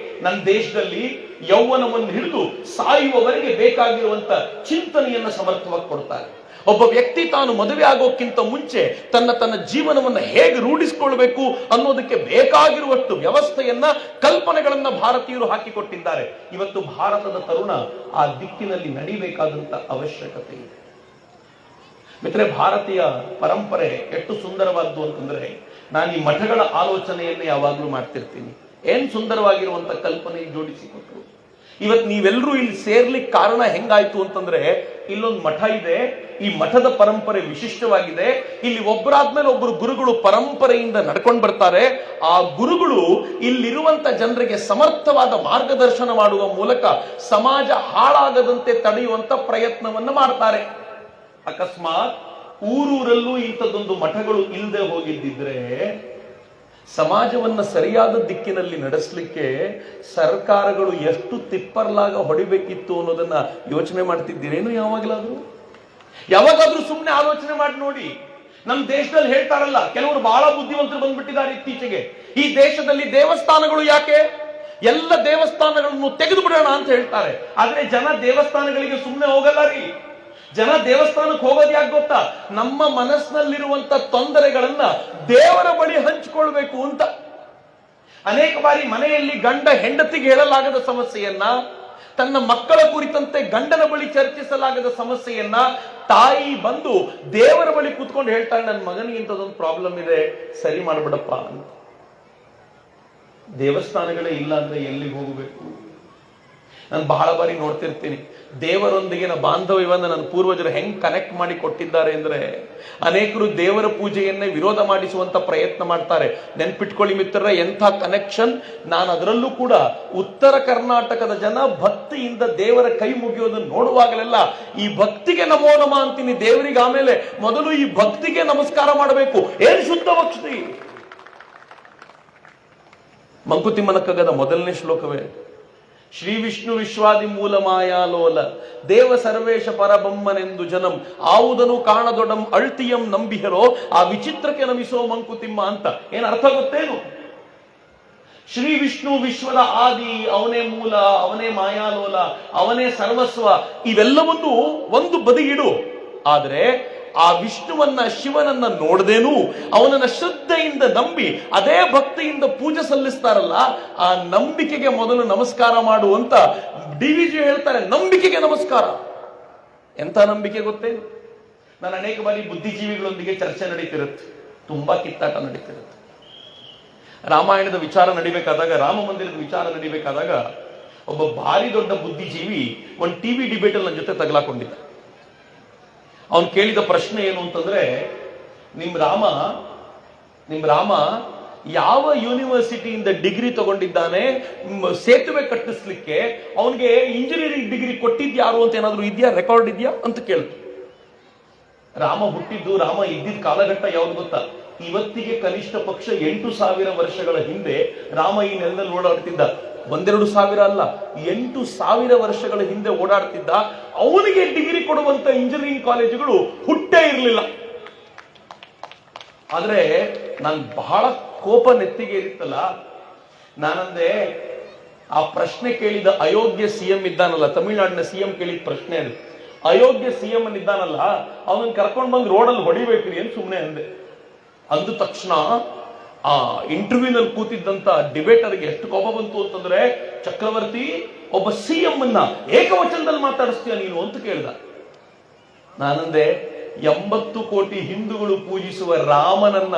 ನನ್ನ ದೇಶದಲ್ಲಿ ಯೌವನವನ್ನು ಹಿಡಿದು ಸಾಯುವವರೆಗೆ ಬೇಕಾಗಿರುವಂತ ಚಿಂತನೆಯನ್ನು ಸಮರ್ಥವಾಗಿ ಕೊಡ್ತಾರೆ. ಒಬ್ಬ ವ್ಯಕ್ತಿ ತಾನು ಮದುವೆ ಆಗೋಕ್ಕಿಂತ ಮುಂಚೆ ತನ್ನ ಜೀವನವನ್ನು ಹೇಗೆ ರೂಢಿಸಿಕೊಳ್ಬೇಕು ಅನ್ನೋದಕ್ಕೆ ಬೇಕಾಗಿರುವಷ್ಟು ವ್ಯವಸ್ಥೆಯನ್ನ, ಕಲ್ಪನೆಗಳನ್ನ ಭಾರತೀಯರು ಹಾಕಿಕೊಟ್ಟಿದ್ದಾರೆ. ಇವತ್ತು ಭಾರತದ ತರುಣ ಆ ದಿಕ್ಕಿನಲ್ಲಿ ನಡಿಬೇಕಾದಂತ ಅವಶ್ಯಕತೆ ಇದೆ. ಮಿತ್ರೆ, ಭಾರತೀಯ ಪರಂಪರೆ ಎಷ್ಟು ಸುಂದರವಾದ್ದು ಅಂತಂದ್ರೆ, ನಾನು ಈ ಮಠಗಳ ಆಲೋಚನೆಯನ್ನೇ ಯಾವಾಗಲೂ ಮಾಡ್ತಿರ್ತೀನಿ. ಏನ್ ಸುಂದರವಾಗಿರುವಂತ ಕಲ್ಪನೆ ಜೋಡಿಸಿಕೊಟ್ರು. ಇವತ್ತು ನೀವೆಲ್ಲರೂ ಇಲ್ಲಿ ಸೇರ್ಲಿಕ್ಕೆ ಕಾರಣ ಹೆಂಗಾಯ್ತು ಅಂತಂದ್ರೆ, ಇಲ್ಲೊಂದು ಮಠ ಇದೆ, ಈ ಮಠದ ಪರಂಪರೆ ವಿಶಿಷ್ಟವಾಗಿದೆ. ಇಲ್ಲಿ ಒಬ್ಬರಾದ್ಮೇಲೆ ಒಬ್ಬರು ಗುರುಗಳು ಪರಂಪರೆಯಿಂದ ನಡ್ಕೊಂಡು ಬರ್ತಾರೆ. ಆ ಗುರುಗಳು ಇಲ್ಲಿರುವಂತ ಜನರಿಗೆ ಸಮರ್ಥವಾದ ಮಾರ್ಗದರ್ಶನ ಮಾಡುವ ಮೂಲಕ ಸಮಾಜ ಹಾಳಾಗದಂತೆ ತಡೆಯುವಂತ ಪ್ರಯತ್ನವನ್ನು ಮಾಡ್ತಾರೆ. ಅಕಸ್ಮಾತ್ ಊರೂರಲ್ಲೂ ಇಂಥದ್ದೊಂದು ಮಠಗಳು ಇಲ್ಲದೆ ಹೋಗಿದ್ದಿದ್ರೆ ಸಮಾಜವನ್ನ ಸರಿಯಾದ ದಿಕ್ಕಿನಲ್ಲಿ ನಡೆಸಲಿಕ್ಕೆ ಸರ್ಕಾರಗಳು ಎಷ್ಟು ತಿಪ್ಪರ್ಲಾಗ ಹೊಡಿಬೇಕಿತ್ತು ಅನ್ನೋದನ್ನ ಯೋಚನೆ ಮಾಡ್ತಿದ್ದೀರೇನು? ಯಾವಾಗಾದ್ರೂ ಸುಮ್ಮನೆ ಆಲೋಚನೆ ಮಾಡಿ ನೋಡಿ. ನಮ್ಮ ದೇಶದಲ್ಲಿ ಹೇಳ್ತಾರಲ್ಲ, ಕೆಲವರು ಬಹಳ ಬುದ್ಧಿವಂತರು ಬಂದ್ಬಿಟ್ಟಿದ್ದಾರೆ ಇತ್ತೀಚೆಗೆ, ಈ ದೇಶದಲ್ಲಿ ದೇವಸ್ಥಾನಗಳು ಯಾಕೆ, ಎಲ್ಲ ದೇವಸ್ಥಾನಗಳನ್ನು ತೆಗೆದು ಬಿಡೋಣ ಅಂತ ಹೇಳ್ತಾರೆ. ಆದ್ರೆ ಜನ ದೇವಸ್ಥಾನಗಳಿಗೆ ಸುಮ್ಮನೆ ಹೋಗಲ್ಲ ರೀ. ಜನ ದೇವಸ್ಥಾನಕ್ಕೆ ಹೋಗೋದು ಯಾಕೆ ಗೊತ್ತಾ? ನಮ್ಮ ಮನಸ್ಸಿನಲ್ಲಿರುವಂತ ತೊಂದರೆಗಳನ್ನ ದೇವರ ಬಳಿ ಹಂಚಿಕೊಳ್ಬೇಕು ಅಂತ. ಅನೇಕ ಬಾರಿ ಮನೆಯಲ್ಲಿ ಗಂಡ ಹೆಂಡತಿಗೆ ಹೇಳಲಾಗದ ಸಮಸ್ಯೆಯನ್ನ, ತನ್ನ ಮಕ್ಕಳ ಕುರಿತಂತೆ ಗಂಡನ ಬಳಿ ಚರ್ಚಿಸಲಾಗದ ಸಮಸ್ಯೆಯನ್ನ ತಾಯಿ ಬಂದು ದೇವರ ಬಳಿ ಕೂತ್ಕೊಂಡು ಹೇಳ್ತಾಳೆ, ನನ್ನ ಮಗನಿಗೆ ಇಂಥದೊಂದು ಪ್ರಾಬ್ಲಮ್ ಇದೆ, ಸರಿ ಮಾಡ್ಬಿಡಪ್ಪ ಅಂತ. ದೇವಸ್ಥಾನಗಳೇ ಇಲ್ಲ ಅಂದ್ರೆ ಎಲ್ಲಿಗೆ ಹೋಗಬೇಕು? ನಾನು ಬಹಳ ಬಾರಿ ನೋಡ್ತಿರ್ತೀನಿ, ದೇವರೊಂದಿಗಿನ ಬಾಂಧವ್ಯವನ್ನ ನನ್ನ ಪೂರ್ವಜರು ಹೆಂಗ್ ಕನೆಕ್ಟ್ ಮಾಡಿ ಕೊಟ್ಟಿದ್ದಾರೆ ಅಂದ್ರೆ, ಅನೇಕರು ದೇವರ ಪೂಜೆಯನ್ನೇ ವಿರೋಧ ಮಾಡಿಸುವಂತ ಪ್ರಯತ್ನ ಮಾಡ್ತಾರೆ. ನೆನ್ಪಿಟ್ಕೊಳ್ಳಿ ಮಿತ್ರರ, ಎಂಥ ಕನೆಕ್ಷನ್. ನಾನು ಅದರಲ್ಲೂ ಕೂಡ ಉತ್ತರ ಕರ್ನಾಟಕದ ಜನ ಭಕ್ತಿಯಿಂದ ದೇವರ ಕೈ ಮುಗಿಯೋದನ್ನು ನೋಡುವಾಗಲೆಲ್ಲ ಈ ಭಕ್ತಿಗೆ ನಮೋ ನಮ ಅಂತೀನಿ ದೇವರಿಗೆ. ಆಮೇಲೆ ಮೊದಲು ಈ ಭಕ್ತಿಗೆ ನಮಸ್ಕಾರ ಮಾಡಬೇಕು. ಏನ್ ಶುದ್ಧ ಭಕ್ತಿ! ಮಂಕುತಿಮ್ಮನ ಕಗ್ಗದ ಮೊದಲನೇ ಶ್ಲೋಕವೇ ಶ್ರೀ ವಿಷ್ಣು ವಿಶ್ವಾದಿ ಮೂಲ ಮಾಯಾಲೋಲ ದೇವ ಸರ್ವೇಶ ಪರಬೊಮ್ಮನೆಂದು ಜನಂ ಆವುದನು ಕಾಣದೊಡಂ ಅಳ್ತಿಯಂ ನಂಬಿಹರೋ ಆ ವಿಚಿತ್ರಕ್ಕೆ ನಮಿಸೋ ಮಂಕುತಿಮ್ಮ ಅಂತ. ಏನ್ ಅರ್ಥ ಗೊತ್ತೇನು? ಶ್ರೀ ವಿಷ್ಣು ವಿಶ್ವದ ಆದಿ, ಅವನೇ ಮೂಲ, ಅವನೇ ಮಾಯಾಲೋಲ, ಅವನೇ ಸರ್ವಸ್ವ. ಇವೆಲ್ಲವನ್ನು ಒಂದು ಬದಿಗಿಡು. ಆದ್ರೆ ಆ ವಿಷ್ಣುವನ್ನ, ಶಿವನನ್ನ ನೋಡದೇನು ಅವನನ್ನ ಶ್ರದ್ಧೆಯಿಂದ ನಂಬಿ ಅದೇ ಭಕ್ತಿಯಿಂದ ಪೂಜೆ ಸಲ್ಲಿಸ್ತಾರಲ್ಲ, ಆ ನಂಬಿಕೆಗೆ ಮೊದಲು ನಮಸ್ಕಾರ ಮಾಡುವಂತ ಡಿ ವಿ ಜಿ ಹೇಳ್ತಾರೆ, ನಂಬಿಕೆಗೆ ನಮಸ್ಕಾರ. ಎಂಥ ನಂಬಿಕೆ ಗೊತ್ತೇನು? ನಾನು ಅನೇಕ ಬಾರಿ ಬುದ್ಧಿಜೀವಿಗಳೊಂದಿಗೆ ಚರ್ಚೆ ನಡೀತಿರುತ್ತೆ, ತುಂಬಾ ಕಿತ್ತಾಟ ನಡೀತಿರುತ್ತೆ. ರಾಮಾಯಣದ ವಿಚಾರ ನಡಿಬೇಕಾದಾಗ, ರಾಮ ಮಂದಿರದ ವಿಚಾರ ನಡಿಬೇಕಾದಾಗ ಒಬ್ಬ ಭಾರಿ ದೊಡ್ಡ ಬುದ್ಧಿಜೀವಿ ಒಂದು ಟಿವಿ ಡಿಬೇಟ್ ಅಲ್ಲಿ ನನ್ನ ಜೊತೆ ತಗಲಾಕೊಂಡಿದ್ದ. ಅವನು ಕೇಳಿದ ಪ್ರಶ್ನೆ ಏನು ಅಂತಂದ್ರೆ, ನಿಮ್ ರಾಮ ಯಾವ ಯೂನಿವರ್ಸಿಟಿಯಿಂದ ಡಿಗ್ರಿ ತಗೊಂಡಿದ್ದಾನೆ, ಸೇತುವೆ ಕಟ್ಟಿಸ್ಲಿಕ್ಕೆ ಅವನಿಗೆ ಇಂಜಿನಿಯರಿಂಗ್ ಡಿಗ್ರಿ ಕೊಟ್ಟಿದ್ಯಾರು ಅಂತ ಏನಾದ್ರು ಇದೆಯಾ, ರೆಕಾರ್ಡ್ ಇದೆಯಾ ಅಂತ ಕೇಳ್ತು. ರಾಮ ಹುಟ್ಟಿದ್ದು, ರಾಮ ಇದ್ದಿದ್ದ ಕಾಲಘಟ್ಟ ಯಾವ್ದು ಗೊತ್ತಾ? ಇವತ್ತಿಗೆ ಕನಿಷ್ಠ ಪಕ್ಷ 8,000 ವರ್ಷಗಳ ಹಿಂದೆ ರಾಮ ಈ ನೆಲದಲ್ಲಿ ಓಡಾಡ್ತಿದ್ದ. 1-2 ಅಲ್ಲ, 8,000 ವರ್ಷಗಳ ಹಿಂದೆ ಓಡಾಡ್ತಿದ್ದ. ಅವನಿಗೆ ಡಿಗ್ರಿ ಕೊಡುವಂತ ಇಂಜಿನಿಯರಿಂಗ್ ಕಾಲೇಜುಗಳು ಹುಟ್ಟೇ ಇರಲಿಲ್ಲ. ಆದ್ರೆ ನಾನು ಬಹಳ ಕೋಪ ನೆತ್ತಿಗೆ ಇರುತ್ತಲ್ಲ, ನಾನಂದೆ ಆ ಪ್ರಶ್ನೆ ಕೇಳಿದ ಅಯೋಗ್ಯ ಸಿಎಂ ಇದ್ದಾನಲ್ಲ, ತಮಿಳುನಾಡಿನ ಸಿಎಂ ಕೇಳಿದ ಪ್ರಶ್ನೆ ಅದು. ಅಯೋಗ್ಯ ಸಿಎಂ ಇದ್ದಾನಲ್ಲ, ಅವನನ್ನ ಕರ್ಕೊಂಡು ಬಂದು ರೋಡಲ್ಲಿ ಹೊಡಿಬೇಕ್ರಿ ಅಂತ ಸುಮ್ಮನೆ ಅಂದೆ. ಅಂದ ತಕ್ಷಣ ಆ ಇಂಟರ್ವ್ಯೂನಲ್ಲಿ ಕೂತಿದ್ದಂತ ಡಿಬೇಟರ್ಗೆ ಎಷ್ಟು ಕೋಪ ಬಂತು ಅಂತಂದ್ರೆ, ಚಕ್ರವರ್ತಿ, ಒಬ್ಬ ಸಿಎಂ ಅನ್ನ ಏಕವಚನದಲ್ಲಿ ಮಾತಾಡಿಸ್ತೀಯ ನೀನು ಅಂತ ಕೇಳ್ದ. ನಾನಂದೆ, 80 ಕೋಟಿ ಹಿಂದೂಗಳು ಪೂಜಿಸುವ ರಾಮನನ್ನ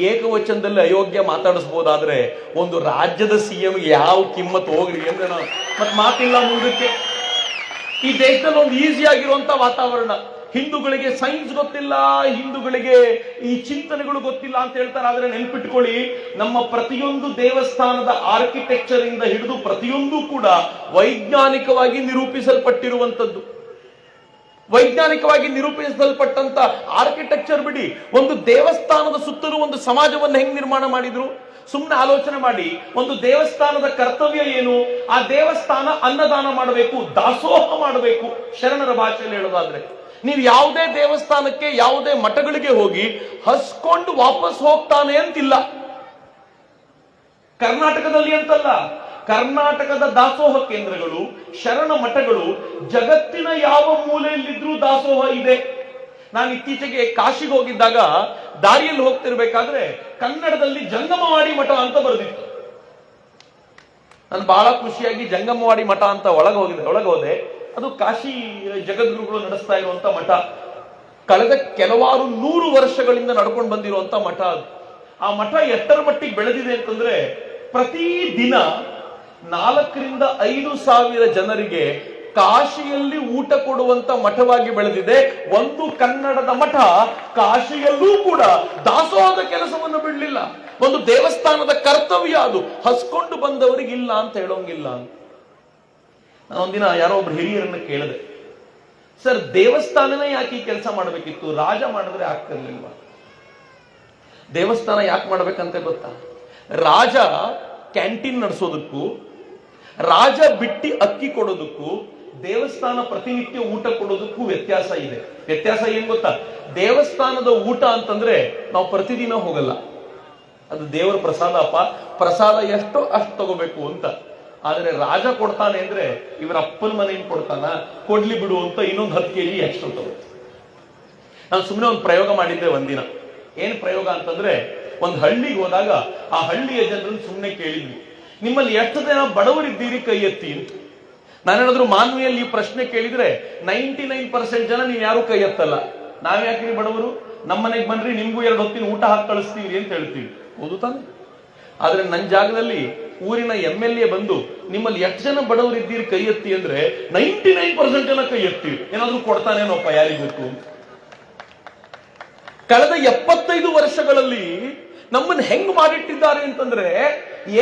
ಏಕವಚನದಲ್ಲಿ ಅಯೋಗ್ಯ ಮಾತಾಡಿಸ್ಬೋದಾದ್ರೆ ಒಂದು ರಾಜ್ಯದ ಸಿಎಂ ಯಾವ ಕಿಮ್ಮತ್ ಹೋಗ್ರಿ ಅಂದ್ರೆ ನಾನು ಮತ್ತೆ ಮಾತಿಲ್ಲ ಮುಂದಕ್ಕೆ. ಈ ದೇಶದಲ್ಲಿ ಒಂದು ಈಸಿ ಆಗಿರುವಂತ ವಾತಾವರಣ, ಹಿಂದೂಗಳಿಗೆ ಸೈನ್ಸ್ ಗೊತ್ತಿಲ್ಲ, ಹಿಂದೂಗಳಿಗೆ ಈ ಚಿಂತನೆಗಳು ಗೊತ್ತಿಲ್ಲ ಅಂತ ಹೇಳ್ತಾರೆ. ಆದ್ರೆ ನೆನ್ಪಿಟ್ಕೊಳ್ಳಿ, ನಮ್ಮ ಪ್ರತಿಯೊಂದು ದೇವಸ್ಥಾನದ ಆರ್ಕಿಟೆಕ್ಚರ್ ಇಂದ ಹಿಡಿದು ಪ್ರತಿಯೊಂದು ಕೂಡ ವೈಜ್ಞಾನಿಕವಾಗಿ ನಿರೂಪಿಸಲ್ಪಟ್ಟಿರುವಂತದ್ದು. ವೈಜ್ಞಾನಿಕವಾಗಿ ನಿರೂಪಿಸಲ್ಪಟ್ಟಂತ ಆರ್ಕಿಟೆಕ್ಚರ್ ಬಿಡಿ, ಒಂದು ದೇವಸ್ಥಾನದ ಸುತ್ತಲೂ ಒಂದು ಸಮಾಜವನ್ನು ಹೆಂಗ್ ನಿರ್ಮಾಣ ಮಾಡಿದ್ರು ಸುಮ್ಮನೆ ಆಲೋಚನೆ ಮಾಡಿ. ಒಂದು ದೇವಸ್ಥಾನದ ಕರ್ತವ್ಯ ಏನು? ಆ ದೇವಸ್ಥಾನ ಅನ್ನದಾನ ಮಾಡಬೇಕು, ದಾಸೋಹ ಮಾಡಬೇಕು. ಶರಣರ ಭಾಷೆಯಲ್ಲಿ ಹೇಳೋದಾದ್ರೆ, ನೀವು ಯಾವುದೇ ದೇವಸ್ಥಾನಕ್ಕೆ, ಯಾವುದೇ ಮಠಗಳಿಗೆ ಹೋಗಿ ಹಸ್ಕೊಂಡು ವಾಪಸ್ ಹೋಗ್ತಾನೆ ಅಂತಿಲ್ಲ. ಕರ್ನಾಟಕದಲ್ಲಿ ಅಂತಲ್ಲ, ಕರ್ನಾಟಕದ ದಾಸೋಹ ಕೇಂದ್ರಗಳು, ಶರಣ ಮಠಗಳು ಜಗತ್ತಿನ ಯಾವ ಮೂಲೆಯಲ್ಲಿದ್ರೂ ದಾಸೋಹ ಇದೆ. ನಾನು ಇತ್ತೀಚೆಗೆ ಕಾಶಿಗೆ ಹೋಗಿದ್ದಾಗ ದಾರಿಯಲ್ಲಿ ಹೋಗ್ತಿರ್ಬೇಕಾದ್ರೆ ಕನ್ನಡದಲ್ಲಿ ಜಂಗಮವಾಡಿ ಮಠ ಅಂತ ಬರೆದಿತ್ತು. ನಾನು ಬಹಳ ಖುಷಿಯಾಗಿ ಜಂಗಮವಾಡಿ ಮಠ ಅಂತ ಒಳಗೋದೆ. ಅದು ಕಾಶಿ ಜಗದ್ಗುರುಗಳು ನಡೆಸ್ತಾ ಇರುವಂತ ಮಠ. ಕಳೆದ ಕೆಲವಾರು 100 ವರ್ಷಗಳಿಂದ ನಡ್ಕೊಂಡು ಬಂದಿರುವಂತ ಮಠ ಅದು. ಆ ಮಠ ಎಷ್ಟರ ಮಟ್ಟಿಗೆ ಬೆಳೆದಿದೆ ಅಂತಂದ್ರೆ, ಪ್ರತಿ ದಿನ 4,000-5,000 ಜನರಿಗೆ ಕಾಶಿಯಲ್ಲಿ ಊಟ ಕೊಡುವಂತ ಮಠವಾಗಿ ಬೆಳೆದಿದೆ. ಒಂದು ಕನ್ನಡದ ಮಠ ಕಾಶಿಯಲ್ಲೂ ಕೂಡ ದಾಸೋಹದ ಕೆಲಸವನ್ನು ಬಿಡಲಿಲ್ಲ. ಒಂದು ದೇವಸ್ಥಾನದ ಕರ್ತವ್ಯ ಅದು, ಹಸ್ಕೊಂಡು ಬಂದವರಿಗಿಲ್ಲ ಅಂತ ಹೇಳೋಂಗಿಲ್ಲ. ನಾನೊಂದಿನ ಯಾರೋ ಒಬ್ರು ಹಿರಿಯರನ್ನ ಕೇಳಿದೆ, ಸರ್ ದೇವಸ್ಥಾನನೇ ಯಾಕೆ ಈ ಕೆಲಸ ಮಾಡಬೇಕಿತ್ತು, ರಾಜ ಮಾಡಿದ್ರೆ ಆಗ್ತಿರ್ಲಿಲ್ವಾ? ದೇವಸ್ಥಾನ ಯಾಕೆ ಮಾಡ್ಬೇಕಂತ ಗೊತ್ತಾ? ರಾಜ ಕ್ಯಾಂಟೀನ್ ನಡೆಸೋದಕ್ಕೂ, ರಾಜ ಬಿಟ್ಟಿ ಅಕ್ಕಿ ಕೊಡೋದಕ್ಕೂ, ದೇವಸ್ಥಾನ ಪ್ರತಿನಿತ್ಯ ಊಟ ಕೊಡೋದಕ್ಕೂ ವ್ಯತ್ಯಾಸ ಇದೆ. ವ್ಯತ್ಯಾಸ ಏನ್ ಗೊತ್ತಾ? ದೇವಸ್ಥಾನದ ಊಟ ಅಂತಂದ್ರೆ ನಾವು ಪ್ರತಿದಿನ ಹೋಗಲ್ಲ, ಅದು ದೇವರ ಪ್ರಸಾದ. ಪ್ರಸಾದ ಎಷ್ಟೋ ಅಷ್ಟು ತಗೋಬೇಕು ಅಂತ. ಆದ್ರೆ ರಾಜ ಕೊಡ್ತಾನೆ ಅಂದ್ರೆ ಇವರ ಅಪ್ಪನ ಮನೆಯಿಂದ ಕೊಡ್ತಾನ, ಕೊಡ್ಲಿ ಬಿಡು ಅಂತ ಇನ್ನೊಂದು 10 kg ಎಕ್ಸ್ಟ್ರಾ ತಗೋಬೇಕು. ನಾನು ಸುಮ್ಮನೆ ಒಂದು ಪ್ರಯೋಗ ಮಾಡಿದ್ದೆ ಒಂದಿನ. ಏನ್ ಪ್ರಯೋಗ ಅಂತಂದ್ರೆ, ಒಂದು ಹಳ್ಳಿಗೆ ಹೋದಾಗ ಆ ಹಳ್ಳಿಯ ಜನರನ್ನು ಸುಮ್ಮನೆ ಕೇಳಿದ್ವಿ, ನಿಮ್ಮಲ್ಲಿ ಎಷ್ಟು ಜನ ಬಡವರಿದ್ದೀರಿ ಕೈ ಎತ್ತಿ ಅಂತ. ನಾನೇನಾದ್ರೂ ಮಾನ್ವಿಯಲ್ಲಿ ಈ ಪ್ರಶ್ನೆ ಕೇಳಿದ್ರೆ 99% ಜನ ನೀವು ಯಾರು ಕೈ ಎತ್ತಲ್ಲ. ನಾವ್ಯಾಕ್ರಿ ಬಡವರು, ನಮ್ಮನೆಗೆ ಬನ್ರಿ, ನಿಮ್ಗೂ 2 ಹೊತ್ತಿನ ಊಟ ಹಾಕಿ ಕಳಿಸ್ತೀವಿ ಅಂತ ಹೇಳ್ತೀವಿ. ಹೌದು ತಾನೆ? ಆದ್ರೆ ನನ್ನ ಜಾಗದಲ್ಲಿ ಊರಿನ MLA ಬಂದು ನಿಮ್ಮಲ್ಲಿ ಎಷ್ಟು ಜನ ಬಡವರಿದ್ದೀರಿ ಕೈ ಎತ್ತಿ ಅಂದ್ರೆ 99% ಜನ ಕೈ ಎತ್ತೀವಿ. ಏನಾದ್ರೂ ಕೊಡ್ತಾನೇನೋಪ್ಪ ಯಾರಿಗೊತ್ತು. ಕಳೆದ 75 ವರ್ಷಗಳಲ್ಲಿ ನಮ್ಮನ್ನ ಹೆಂಗ್ ಮಾಡಿಟ್ಟಿದ್ದಾರೆ ಅಂತಂದ್ರೆ,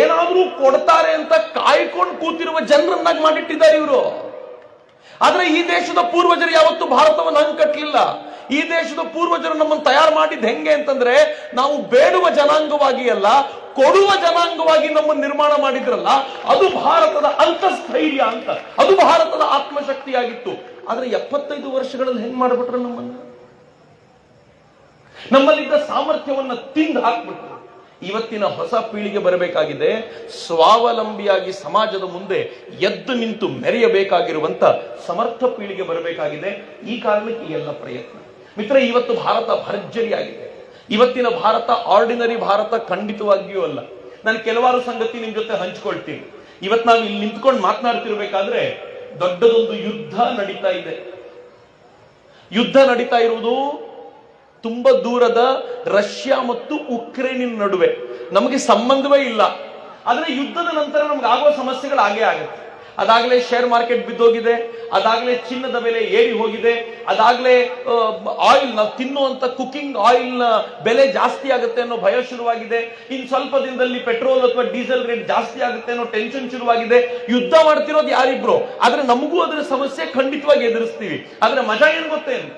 ಏನಾದ್ರೂ ಕೊಡ್ತಾರೆ ಅಂತ ಕಾಯ್ಕೊಂಡು ಕೂತಿರುವ ಜನರನ್ನಾಗಿ ಮಾಡಿಟ್ಟಿದ್ದಾರೆ ಇವರು. ಆದ್ರೆ ಈ ದೇಶದ ಪೂರ್ವಜರು ಯಾವತ್ತೂ ಭಾರತವನ್ನು ಹಂಗ್ ಕಟ್ಟಲಿಲ್ಲ. ಈ ದೇಶದ ಪೂರ್ವಜರು ನಮ್ಮನ್ನು ತಯಾರು ಮಾಡಿದ್ದು ಹೆಂಗೆ ಅಂತಂದ್ರೆ, ನಾವು ಬೇಡುವ ಜನಾಂಗವಾಗಿ ಅಲ್ಲ, ಕೊಡುವ ಜನಾಂಗವಾಗಿ ನಮ್ಮನ್ನು ನಿರ್ಮಾಣ ಮಾಡಿದ್ರಲ್ಲ, ಅದು ಭಾರತದ ಅಂತಸ್ಥೈರ್ಯ ಅಂತ, ಅದು ಭಾರತದ ಆತ್ಮಶಕ್ತಿಯಾಗಿತ್ತು. ಆದ್ರೆ 75 ವರ್ಷಗಳಲ್ಲಿ ಹೆಂಗ್ ಮಾಡ್ಬಿಟ್ರು ನಮ್ಮಲ್ಲಿದ್ದ ಸಾಮರ್ಥ್ಯವನ್ನ ತಿಂದು ಹಾಕ್ಬಿಟ್ರು. ಇವತ್ತಿನ ಹೊಸ ಪೀಳಿಗೆ ಬರಬೇಕಾಗಿದೆ, ಸ್ವಾವಲಂಬಿಯಾಗಿ ಸಮಾಜದ ಮುಂದೆ ಎದ್ದು ನಿಂತು ಮೆರೆಯಬೇಕಾಗಿರುವಂತ ಸಮರ್ಥ ಪೀಳಿಗೆ ಬರಬೇಕಾಗಿದೆ. ಈ ಕಾರಣಕ್ಕೆ ಈ ಎಲ್ಲ ಪ್ರಯತ್ನ. ಮಿತ್ರ, ಇವತ್ತು ಭಾರತ ಭರ್ಜರಿಯಾಗಿದೆ. ಇವತ್ತಿನ ಭಾರತ ಆರ್ಡಿನರಿ ಭಾರತ ಖಂಡಿತವಾಗಿಯೂ ಅಲ್ಲ. ನಾನು ಕೆಲವಾರು ಸಂಗತಿ ನಿಮ್ ಜೊತೆ ಹಂಚ್ಕೊಳ್ತೀನಿ. ಇವತ್ತು ನಾವು ಇಲ್ಲಿ ನಿಂತ್ಕೊಂಡು ಮಾತನಾಡ್ತಿರ್ಬೇಕಾದ್ರೆ ದೊಡ್ಡದೊಂದು ಯುದ್ಧ ನಡೀತಾ ಇದೆ. ಯುದ್ಧ ನಡೀತಾ ಇರುವುದು ತುಂಬಾ ದೂರದ ರಷ್ಯಾ ಮತ್ತು ಉಕ್ರೇನಿನ ನಡುವೆ. ನಮಗೆ ಸಂಬಂಧವೇ ಇಲ್ಲ, ಆದ್ರೆ ಯುದ್ಧದ ನಂತರ ನಮ್ಗೆ ಆಗುವ ಸಮಸ್ಯೆಗಳು ಆಗೇ ಆಗುತ್ತೆ. ಅದಾಗಲೇ ಶೇರ್ ಮಾರ್ಕೆಟ್ ಬಿದ್ದೋಗಿದೆ, ಅದಾಗಲೇ ಚಿನ್ನದ ಬೆಲೆ ಏರಿ ಹೋಗಿದೆ, ಅದಾಗಲೇ ಆಯಿಲ್, ನಾವು ತಿನ್ನುವಂತ ಕುಕಿಂಗ್ ಆಯಿಲ್ ನ ಬೆಲೆ ಜಾಸ್ತಿ ಆಗುತ್ತೆ ಅನ್ನೋ ಭಯ ಶುರುವಾಗಿದೆ. ಇನ್ ಸ್ವಲ್ಪ ದಿನದಲ್ಲಿ ಪೆಟ್ರೋಲ್ ಅಥವಾ ಡೀಸೆಲ್ ರೇಟ್ ಜಾಸ್ತಿ ಆಗುತ್ತೆ ಅನ್ನೋ ಟೆನ್ಷನ್ ಶುರುವಾಗಿದೆ. ಯುದ್ಧ ಮಾಡ್ತಿರೋದು ಯಾರಿಬ್ರು, ಆದ್ರೆ ನಮಗೂ ಅದರ ಸಮಸ್ಯೆ ಖಂಡಿತವಾಗಿ ಎದುರಿಸ್ತೀವಿ. ಆದ್ರೆ ಮಜಾ ಏನ್ ಗೊತ್ತೇನು,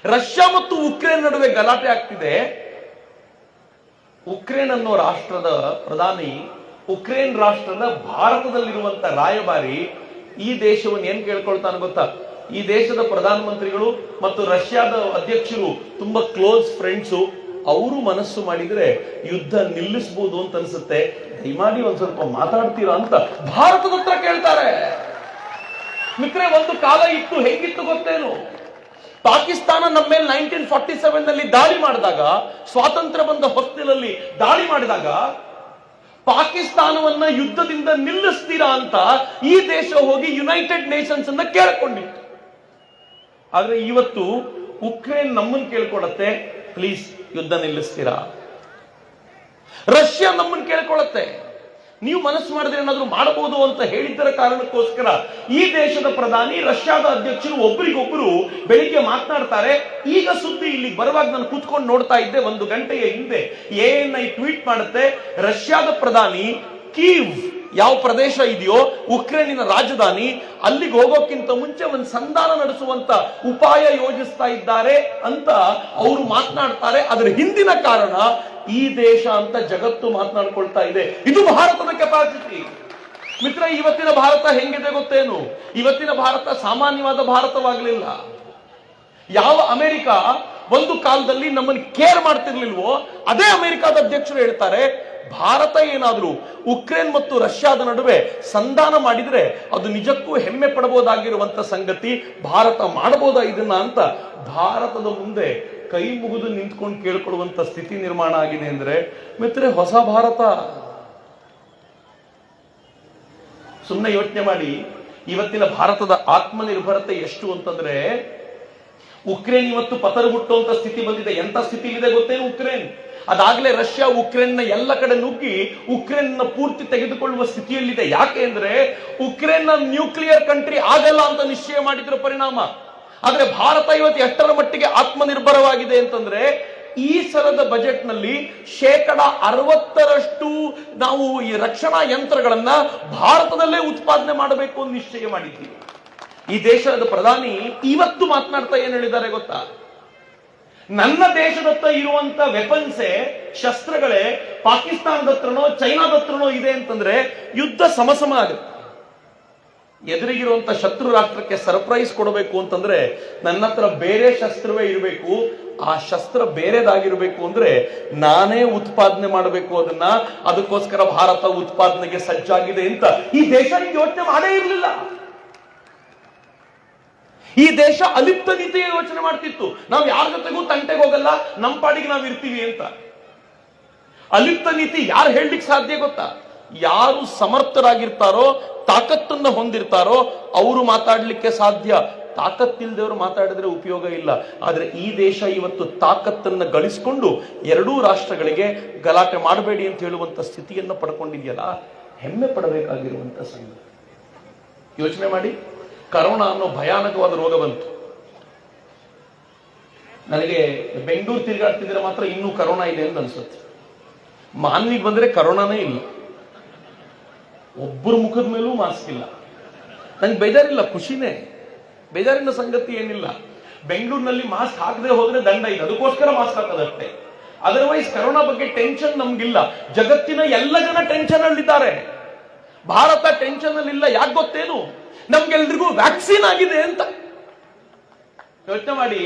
ರಷ್ಯಾ ಮತ್ತು ಉಕ್ರೇನ್ ನಡುವೆ ಗಲಾಟೆ ಆಗ್ತಿದೆ. ಉಕ್ರೇನ್ ಅನ್ನೋ ರಾಷ್ಟ್ರದ ಪ್ರಧಾನಿ ಉಕ್ರೇನ್ ರಾಷ್ಟ್ರದ ಭಾರತದಲ್ಲಿರುವಂತ ರಾಯಭಾರಿ ಈ ದೇಶವನ್ನು ಏನ್ ಕೇಳ್ಕೊಳ್ತಾನೆ ಗೊತ್ತಾ, ಈ ದೇಶದ ಪ್ರಧಾನಮಂತ್ರಿಗಳು ಮತ್ತು ರಷ್ಯಾದ ಅಧ್ಯಕ್ಷರು ತುಂಬಾ ಕ್ಲೋಸ್ ಫ್ರೆಂಡ್ಸು, ಅವರು ಮನಸ್ಸು ಮಾಡಿದ್ರೆ ಯುದ್ಧ ನಿಲ್ಲಿಸಬಹುದು ಅಂತ ಅನ್ಸುತ್ತೆ, ದಯಮಾಡಿ ಒಂದ್ ಸ್ವಲ್ಪ ಮಾತಾಡ್ತೀರಾ ಅಂತ ಭಾರತದ ಹತ್ರ ಕೇಳ್ತಾರೆ. ಮಿತ್ರೆ, ಒಂದು ಕಾಲ ಇತ್ತು, ಹೆಂಗಿತ್ತು ಗೊತ್ತೇನು, ಪಾಕಿಸ್ತಾನ ನಮ್ಮ ಮೇಲೆ 1947 ನಲ್ಲಿ ದಾಳಿ ಮಾಡಿದಾಗ, ಸ್ವಾತಂತ್ರ್ಯ ಬಂದ ಹೊತ್ತಿನಲ್ಲಿ ದಾಳಿ ಮಾಡಿದಾಗ ಪಾಕಿಸ್ತಾನವನ್ನ ಯುದ್ಧದಿಂದ ನಿಲ್ಲಿಸ್ತೀರಾ ಅಂತ ಈ ದೇಶ ಹೋಗಿ ಯುನೈಟೆಡ್ ನೇಷನ್ಸ್ ಅನ್ನ ಕೇಳ್ಕೊಂಡಿತ್ತು. ಆದ್ರೆ ಇವತ್ತು ಉಕ್ರೇನ್ ನಮ್ಮನ್ನು ಕೇಳ್ಕೊಳತ್ತೆ, ಪ್ಲೀಸ್ ಯುದ್ಧ ನಿಲ್ಲಿಸ್ತೀರಾ. ರಷ್ಯಾ ನಮ್ಮನ್ನು ಕೇಳ್ಕೊಳತ್ತೆ, ನೀವು ಮನಸ್ಸು ಮಾಡಿದ್ರೆ ಏನಾದ್ರೂ ಮಾಡಬಹುದು ಅಂತ ಹೇಳಿದ್ದರ ಕಾರಣಕ್ಕೋಸ್ಕರ ಈ ದೇಶದ ಪ್ರಧಾನಿ ರಷ್ಯಾದ ಅಧ್ಯಕ್ಷರು ಒಬ್ಬರಿಗೊಬ್ಬರು ಬೆಳಿಗ್ಗೆ ಮಾತನಾಡ್ತಾರೆ. ಈಗ ಸುದ್ದಿ ಇಲ್ಲಿಗೆ ಬರುವಾಗ ನಾನು ಕೂತ್ಕೊಂಡು ನೋಡ್ತಾ ಇದ್ದೆ, 1 ಗಂಟೆಯ ಹಿಂದೆ ANI ಟ್ವೀಟ್ ಮಾಡುತ್ತೆ, ರಷ್ಯಾದ ಪ್ರಧಾನಿ ಕೀವ್ ಯಾವ ಪ್ರದೇಶ ಇದೆಯೋ ಉಕ್ರೇನಿನ ರಾಜಧಾನಿ, ಅಲ್ಲಿಗೆ ಹೋಗೋಕ್ಕಿಂತ ಮುಂಚೆ ಒಂದು ಸಂಧಾನ ನಡೆಸುವಂತ ಉಪಾಯ ಯೋಜಿಸ್ತಾ ಇದ್ದಾರೆ ಅಂತ ಅವರು ಮಾತನಾಡ್ತಾರೆ. ಅದರ ಹಿಂದಿನ ಕಾರಣ ಈ ದೇಶ ಅಂತ ಜಗತ್ತು ಮಾತನಾಡ್ಕೊಳ್ತಾ ಇದೆ. ಇದು ಭಾರತದ ಕೆಪಾಸಿಟಿ. ಮಿತ್ರ, ಇವತ್ತಿನ ಭಾರತ ಹೆಂಗಿದೆ ಗೊತ್ತೇನು, ಇವತ್ತಿನ ಭಾರತ ಸಾಮಾನ್ಯವಾದ ಭಾರತವಾಗಲಿಲ್ಲ. ಯಾವ ಅಮೆರಿಕ ಒಂದು ಕಾಲದಲ್ಲಿ ನಮ್ಮನ್ನು ಕೇರ್ ಮಾಡ್ತಿರ್ಲಿಲ್ವೋ ಅದೇ ಅಮೆರಿಕದ ಅಧ್ಯಕ್ಷರು ಹೇಳ್ತಾರೆ, ಭಾರತ ಏನಾದ್ರೂ ಉಕ್ರೇನ್ ಮತ್ತು ರಷ್ಯಾದ ನಡುವೆ ಸಂಧಾನ ಮಾಡಿದ್ರೆ ಅದು ನಿಜಕ್ಕೂ ಹೆಮ್ಮೆ ಪಡಬಹುದಾಗಿರುವಂತ ಸಂಗತಿ, ಭಾರತ ಮಾಡಬಹುದಾ ಇದನ್ನ ಅಂತ ಭಾರತದ ಮುಂದೆ ಕೈ ಮುಗಿದು ನಿಂತ್ಕೊಂಡು ಕೇಳ್ಕೊಳ್ಳುವಂತ ಸ್ಥಿತಿ ನಿರ್ಮಾಣ ಆಗಿದೆ. ಅಂದ್ರೆ ಮಿತ್ರೆ, ಹೊಸ ಭಾರತ. ಸುಮ್ಮನೆ ಯೋಚನೆ ಮಾಡಿ, ಇವತ್ತಿನ ಭಾರತದ ಆತ್ಮನಿರ್ಭರತೆ ಎಷ್ಟು ಅಂತಂದ್ರೆ, ಉಕ್ರೇನ್ ಇವತ್ತು ಪತರಗುಟ್ಟುವಂತ ಸ್ಥಿತಿ ಬಂದಿದೆ. ಎಂತ ಸ್ಥಿತಿ ಇದೆ ಗೊತ್ತೇನು ಉಕ್ರೇನ್, ಅದಾಗಲೇ ರಷ್ಯಾ ಉಕ್ರೇನ್ನ ಎಲ್ಲ ಕಡೆ ನುಗ್ಗಿ ಉಕ್ರೇನ್ ಪೂರ್ತಿ ತೆಗೆದುಕೊಳ್ಳುವ ಸ್ಥಿತಿಯಲ್ಲಿದೆ. ಯಾಕೆ ಅಂದ್ರೆ ಉಕ್ರೇನ್ ನ್ಯೂಕ್ಲಿಯರ್ ಕಂಟ್ರಿ ಆಗಲ್ಲ ಅಂತ ನಿಶ್ಚಯ ಮಾಡಿದ್ರ ಪರಿಣಾಮ. ಆದ್ರೆ ಭಾರತ ಇವತ್ತು ಎಷ್ಟರ ಮಟ್ಟಿಗೆ ಆತ್ಮನಿರ್ಭರವಾಗಿದೆ ಅಂತಂದ್ರೆ, ಈ ಸಲದ ಬಜೆಟ್ ನಲ್ಲಿ 60% ನಾವು ಈ ರಕ್ಷಣಾ ಯಂತ್ರಗಳನ್ನ ಭಾರತದಲ್ಲೇ ಉತ್ಪಾದನೆ ಮಾಡಬೇಕು ಅಂತ ನಿಶ್ಚಯ ಮಾಡಿದ್ದೀವಿ. ಈ ದೇಶದ ಪ್ರಧಾನಿ ಇವತ್ತು ಮಾತನಾಡ್ತಾ ಏನ್ ಹೇಳಿದ್ದಾರೆ ಗೊತ್ತಾ, ನನ್ನ ದೇಶದತ್ತ ಇರುವಂತ ವೆಪನ್ಸೇ, ಶಸ್ತ್ರಗಳೇ ಪಾಕಿಸ್ತಾನದ ಹತ್ರನೋ ಚೈನಾದ ಹತ್ರನೋ ಇದೆ ಅಂತಂದ್ರೆ ಯುದ್ಧ ಸಮಸಮ ಆಗುತ್ತೆ. ಎದುರಿಗಿರುವಂತ ಶತ್ರು ರಾಷ್ಟ್ರಕ್ಕೆ ಸರ್ಪ್ರೈಸ್ ಕೊಡಬೇಕು ಅಂತಂದ್ರೆ ನನ್ನ ಹತ್ರ ಬೇರೆ ಶಸ್ತ್ರವೇ ಇರಬೇಕು, ಆ ಶಸ್ತ್ರ ಬೇರೆದಾಗಿರ್ಬೇಕು ಅಂದ್ರೆ ನಾನೇ ಉತ್ಪಾದನೆ ಮಾಡಬೇಕು ಅದನ್ನ. ಅದಕ್ಕೋಸ್ಕರ ಭಾರತ ಉತ್ಪಾದನೆಗೆ ಸಜ್ಜಾಗಿದೆ ಅಂತ ಈ ದೇಶ ಯೋಚನೆ ಮಾಡೇ ಇರಲಿಲ್ಲ. ಈ ದೇಶ ಅಲಿಪ್ತ ನೀತಿಯ ಯೋಚನೆ ಮಾಡ್ತಿತ್ತು, ನಾವು ಯಾರ ಜೊತೆಗೂ ತಂಟೆಗೆ ಹೋಗಲ್ಲ, ನಮ್ಮ ಪಾಡಿಗೆ ನಾವು ಇರ್ತೀವಿ ಅಂತ. ಅಲಿಪ್ತ ನೀತಿ ಯಾರು ಹೇಳಲಿಕ್ಕೆ ಸಾಧ್ಯ ಗೊತ್ತಾ, ಯಾರು ಸಮರ್ಥರಾಗಿರ್ತಾರೋ, ತಾಕತ್ತನ್ನ ಹೊಂದಿರ್ತಾರೋ ಅವರು ಮಾತಾಡ್ಲಿಕ್ಕೆ ಸಾಧ್ಯ. ತಾಕತ್ತಿಲ್ದವರು ಮಾತಾಡಿದ್ರೆ ಉಪಯೋಗ ಇಲ್ಲ. ಆದ್ರೆ ಈ ದೇಶ ಇವತ್ತು ತಾಕತ್ತನ್ನ ಗಳಿಸಿಕೊಂಡು ಎರಡೂ ರಾಷ್ಟ್ರಗಳಿಗೆ ಗಲಾಟೆ ಮಾಡಬೇಡಿ ಅಂತ ಹೇಳುವಂತ ಸ್ಥಿತಿಯನ್ನ ಪಡ್ಕೊಂಡಿದೆಯಲ್ಲ, ಹೆಮ್ಮೆ ಪಡಬೇಕಾಗಿರುವಂತ ಸಂಗತಿ. ಯೋಚನೆ ಮಾಡಿ, ಕರೋನಾ ಅನ್ನೋ ಭಯಾನಕವಾದ ರೋಗ ಬಂತು. ನನಗೆ ಬೆಂಗಳೂರು ತಿರುಗಾಡ್ತಿದ್ರೆ ಮಾತ್ರ ಇನ್ನೂ ಕರೋನಾ ಇದೆ ಅಂತ ಅನ್ಸುತ್ತೆ. ಮಾನ್ವಿಗೆ ಬಂದ್ರೆ ಕರೋನಾನೇ ಇಲ್ಲ, ಒಬ್ಬರ ಮುಖದ ಮೇಲೂ ಮಾಸ್ಕ್ ಇಲ್ಲ. ನಂಗೆ ಬೇಜಾರಿಲ್ಲ, ಖುಷಿನೇ, ಬೇಜಾರಿನ ಸಂಗತಿ ಏನಿಲ್ಲ. ಬೆಂಗಳೂರಿನಲ್ಲಿ ಮಾಸ್ಕ್ ಹಾಕದೆ ಹೋದ್ರೆ ದಂಡ ಇದೆ, ಅದಕ್ಕೋಸ್ಕರ ಮಾಸ್ಕ್ ಹಾಕೋದಷ್ಟೇ. ಅದರ್ವೈಸ್ ಕರೋನಾ ಬಗ್ಗೆ ಟೆನ್ಷನ್ ನಮ್ಗಿಲ್ಲ. ಜಗತ್ತಿನ ಎಲ್ಲ ಜನ ಟೆನ್ಷನ್ ಅಲ್ಲಿದ್ದಾರೆ, ಭಾರತ ಟೆನ್ಷನ್ ಅಲ್ಲಿ ಇಲ್ಲ. ಯಾಕೆ ಗೊತ್ತೇನು, ನಮ್ಗೆಲ್ರಿಗೂ ವ್ಯಾಕ್ಸಿನ್ ಆಗಿದೆ ಅಂತ. ಯೋಚನೆ ಮಾಡಿ,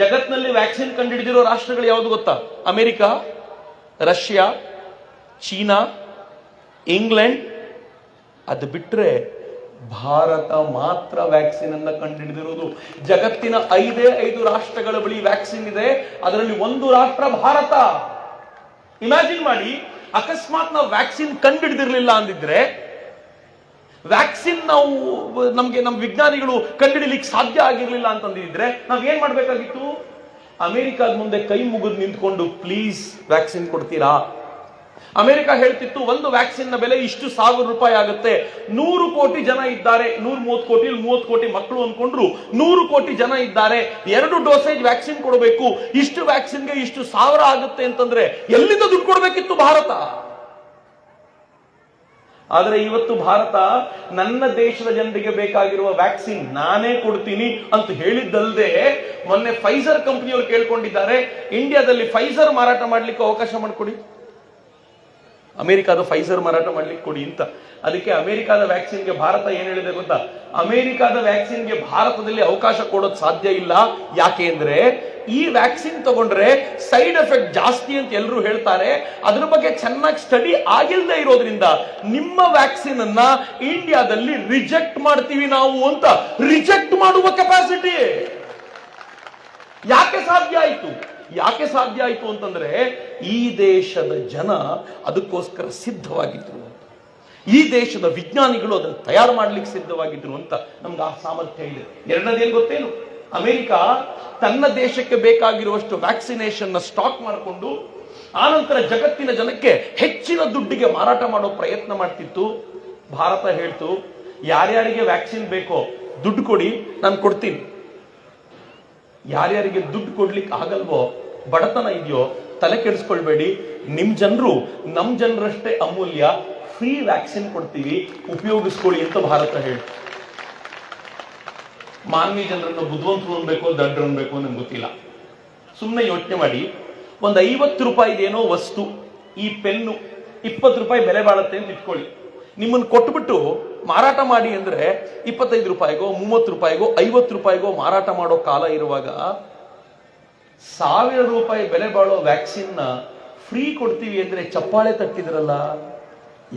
ಜಗತ್ತಿನಲ್ಲಿ ವ್ಯಾಕ್ಸಿನ್ ಕಂಡುಹಿಡಿದಿರೋ ರಾಷ್ಟ್ರಗಳು ಯಾವುದು ಗೊತ್ತಾ? America, Russia, China, England. ಅದು ಬಿಟ್ರೆ ಭಾರತ ಮಾತ್ರ ವ್ಯಾಕ್ಸಿನ್ ಅನ್ನ ಕಂಡುಹಿಡಿದಿರೋದು. ಜಗತ್ತಿನ 5 ರಾಷ್ಟ್ರಗಳ ಬಳಿ ವ್ಯಾಕ್ಸಿನ್ ಇದೆ, ಅದರಲ್ಲಿ ಒಂದು ರಾಷ್ಟ್ರ ಭಾರತ. ಇಮ್ಯಾಜಿನ್ ಮಾಡಿ, ಅಕಸ್ಮಾತ್ ನಾವು ವ್ಯಾಕ್ಸಿನ್ ಕಂಡುಹಿಡಿದಿರ್ಲಿಲ್ಲ ಅಂದಿದ್ರೆ ವ್ಯಾಕ್ಸಿನ್ ನಾವು ನಮ್ಮ ವಿಜ್ಞಾನಿಗಳು ಕಂಡುಹಿಡಿಲಿಕ್ಕೆ ಸಾಧ್ಯ ಆಗಿರ್ಲಿಲ್ಲ ಅಂತಂದಿದ್ರೆ ನಾವ್ ಏನ್ ಮಾಡ್ಬೇಕಾಗಿತ್ತು? ಅಮೆರಿಕಾದ ಮುಂದೆ ಕೈ ಮುಗಿದು ನಿಂತ್ಕೊಂಡು ಪ್ಲೀಸ್ ವ್ಯಾಕ್ಸಿನ್ ಕೊಡ್ತೀರಾ? ಅಮೆರಿಕ ಹೇಳ್ತಿತ್ತು ಒಂದು ವ್ಯಾಕ್ಸಿನ್ ನ ಬೆಲೆ ಇಷ್ಟು ₹1,000 ಆಗುತ್ತೆ. 100 ಕೋಟಿ ಜನ ಇದ್ದಾರೆ, 130 ಕೋಟಿ 30 ಕೋಟಿ ಮಕ್ಕಳು ಅನ್ಕೊಂಡ್ರು 100 ಕೋಟಿ ಜನ ಇದ್ದಾರೆ, 2 ಡೋಸೇಜ್ ವ್ಯಾಕ್ಸಿನ್ ಕೊಡಬೇಕು, ಇಷ್ಟು ವ್ಯಾಕ್ಸಿನ್ಗೆ ಇಷ್ಟು 1,000 ಆಗುತ್ತೆ ಅಂತಂದ್ರೆ ಎಲ್ಲಿಂದ ದುಡ್ಡು ಕೊಡ್ಬೇಕಿತ್ತು ಭಾರತ? ಆದ್ರೆ ಇವತ್ತು ಭಾರತ ನನ್ನ ದೇಶದ ಜನರಿಗೆ ಬೇಕಾಗಿರುವ ವ್ಯಾಕ್ಸಿನ್ ನಾನೇ ಕೊಡ್ತೀನಿ ಅಂತ ಹೇಳಿದ್ದಲ್ಲದೆ ಮೊನ್ನೆ ಫೈಸರ್ ಕಂಪನಿಯವರು ಕೇಳ್ಕೊಂಡಿದ್ದಾರೆ, ಇಂಡಿಯಾದಲ್ಲಿ ಫೈಸರ್ ಮಾರಾಟ ಮಾಡ್ಲಿಕ್ಕೆ ಅವಕಾಶ ಮಾಡಿಕೊಡಿ, ಅಮೆರಿಕಾದ ಫೈಸರ್ ಮಾರಾಟ ಮಾಡ್ಲಿಕ್ಕೆ ಕೊಡಿ ಅಂತ. ಅದಕ್ಕೆ ಅಮೆರಿಕಾದ ವ್ಯಾಕ್ಸಿನ್ಗೆ ಭಾರತ ಏನ್ ಹೇಳಿದೆ ಗೊತ್ತಾ? ಅಮೆರಿಕಾದ ವ್ಯಾಕ್ಸಿನ್ಗೆ ಭಾರತದಲ್ಲಿ ಅವಕಾಶ ಕೊಡೋದು ಸಾಧ್ಯ ಇಲ್ಲ. ಯಾಕೆ ಅಂದ್ರೆ ಈ ವ್ಯಾಕ್ಸಿನ್ ತಗೊಂಡ್ರೆ ಸೈಡ್ ಎಫೆಕ್ಟ್ ಜಾಸ್ತಿ ಅಂತ ಎಲ್ಲರೂ ಹೇಳ್ತಾರೆ, ಅದ್ರ ಬಗ್ಗೆ ಚೆನ್ನಾಗಿ ಸ್ಟಡಿ ಆಗಿಲ್ಲದೆ ಇರೋದ್ರಿಂದ ನಿಮ್ಮ ವ್ಯಾಕ್ಸಿನ್ ಅನ್ನ ಇಂಡಿಯಾದಲ್ಲಿ ರಿಜೆಕ್ಟ್ ಮಾಡ್ತೀವಿ ನಾವು ಅಂತ ರಿಜೆಕ್ಟ್ ಮಾಡುವ ಕೆಪಾಸಿಟಿ ಯಾಕೆ ಸಾಧ್ಯ ಆಯ್ತು? ಯಾಕೆ ಸಾಧ್ಯ ಆಯ್ತು ಅಂತಂದ್ರೆ ಈ ದೇಶದ ಜನ ಅದಕ್ಕೋಸ್ಕರ ಸಿದ್ಧವಾಗಿದ್ರು, ಈ ದೇಶದ ವಿಜ್ಞಾನಿಗಳು ಅದನ್ನು ತಯಾರು ಮಾಡ್ಲಿಕ್ಕೆ ಸಿದ್ಧವಾಗಿದ್ರು ಅಂತ ನಮ್ಗೆ ಆ ಸಾಮರ್ಥ್ಯ ಇದೆ. ಎರಡನೇದೇನು ಗೊತ್ತೇನು? ಅಮೆರಿಕ ತನ್ನ ದೇಶಕ್ಕೆ ಬೇಕಾಗಿರುವಷ್ಟು ವ್ಯಾಕ್ಸಿನೇಷನ್ ನ ಸ್ಟಾಕ್ ಮಾಡಿಕೊಂಡು ಆನಂತರ ಜಗತ್ತಿನ ಜನಕ್ಕೆ ಹೆಚ್ಚಿನ ದುಡ್ಡಿಗೆ ಮಾರಾಟ ಮಾಡೋ ಪ್ರಯತ್ನ ಮಾಡ್ತಿತ್ತು. ಭಾರತ ಹೇಳ್ತು, ಯಾರ್ಯಾರಿಗೆ ವ್ಯಾಕ್ಸಿನ್ ಬೇಕೋ ದುಡ್ಡು ಕೊಡಿ, ನಾನು ಕೊಡ್ತೀನಿ. ಯಾರ್ಯಾರಿಗೆ ದುಡ್ಡು ಕೊಡ್ಲಿಕ್ಕೆ ಆಗಲ್ವೋ, ಬಡತನ ಇದೆಯೋ, ತಲೆ ಕೆಡಿಸ್ಕೊಳ್ಬೇಡಿ, ನಿಮ್ ಜನರು ನಮ್ ಜನರಷ್ಟೇ ಅಮೂಲ್ಯ, ಫ್ರೀ ವ್ಯಾಕ್ಸಿನ್ ಕೊಡ್ತೀವಿ, ಉಪಯೋಗಿಸ್ಕೊಳ್ಳಿ ಅಂತ ಭಾರತ ಹೇಳಿ. ಮಾನವೀಯ ಜನರನ್ನು ಬುದ್ಧಿವಂತರು ಅನ್ಬೇಕು ದಡ್ಡರು ಅನ್ಬೇಕು ನಂಗೆ ಗೊತ್ತಿಲ್ಲ. ಸುಮ್ಮನೆ ಯೋಚನೆ ಮಾಡಿ, ಒಂದು ₹50 ಏನೋ ವಸ್ತು, ಈ ಪೆನ್ನು ₹20 ಬೆಲೆ ಬಾಳುತ್ತೆ ಅಂತ ಇಟ್ಕೊಳ್ಳಿ. ನಿಮ್ಮನ್ನು ಕೊಟ್ಬಿಟ್ಟು ಮಾರಾಟ ಮಾಡಿ ಅಂದ್ರೆ ₹25ಗೋ ₹30ಗೋ ₹50ಗೋ ಮಾರಾಟ ಮಾಡೋ ಕಾಲ ಇರುವಾಗ ₹1,000 ಬೆಲೆ ಬಾಳೋ ವ್ಯಾಕ್ಸಿನ್ ನ ಫ್ರೀ ಕೊಡ್ತೀವಿ ಅಂದ್ರೆ ಚಪ್ಪಾಳೆ ತಟ್ಟಿದ್ರಲ್ಲ.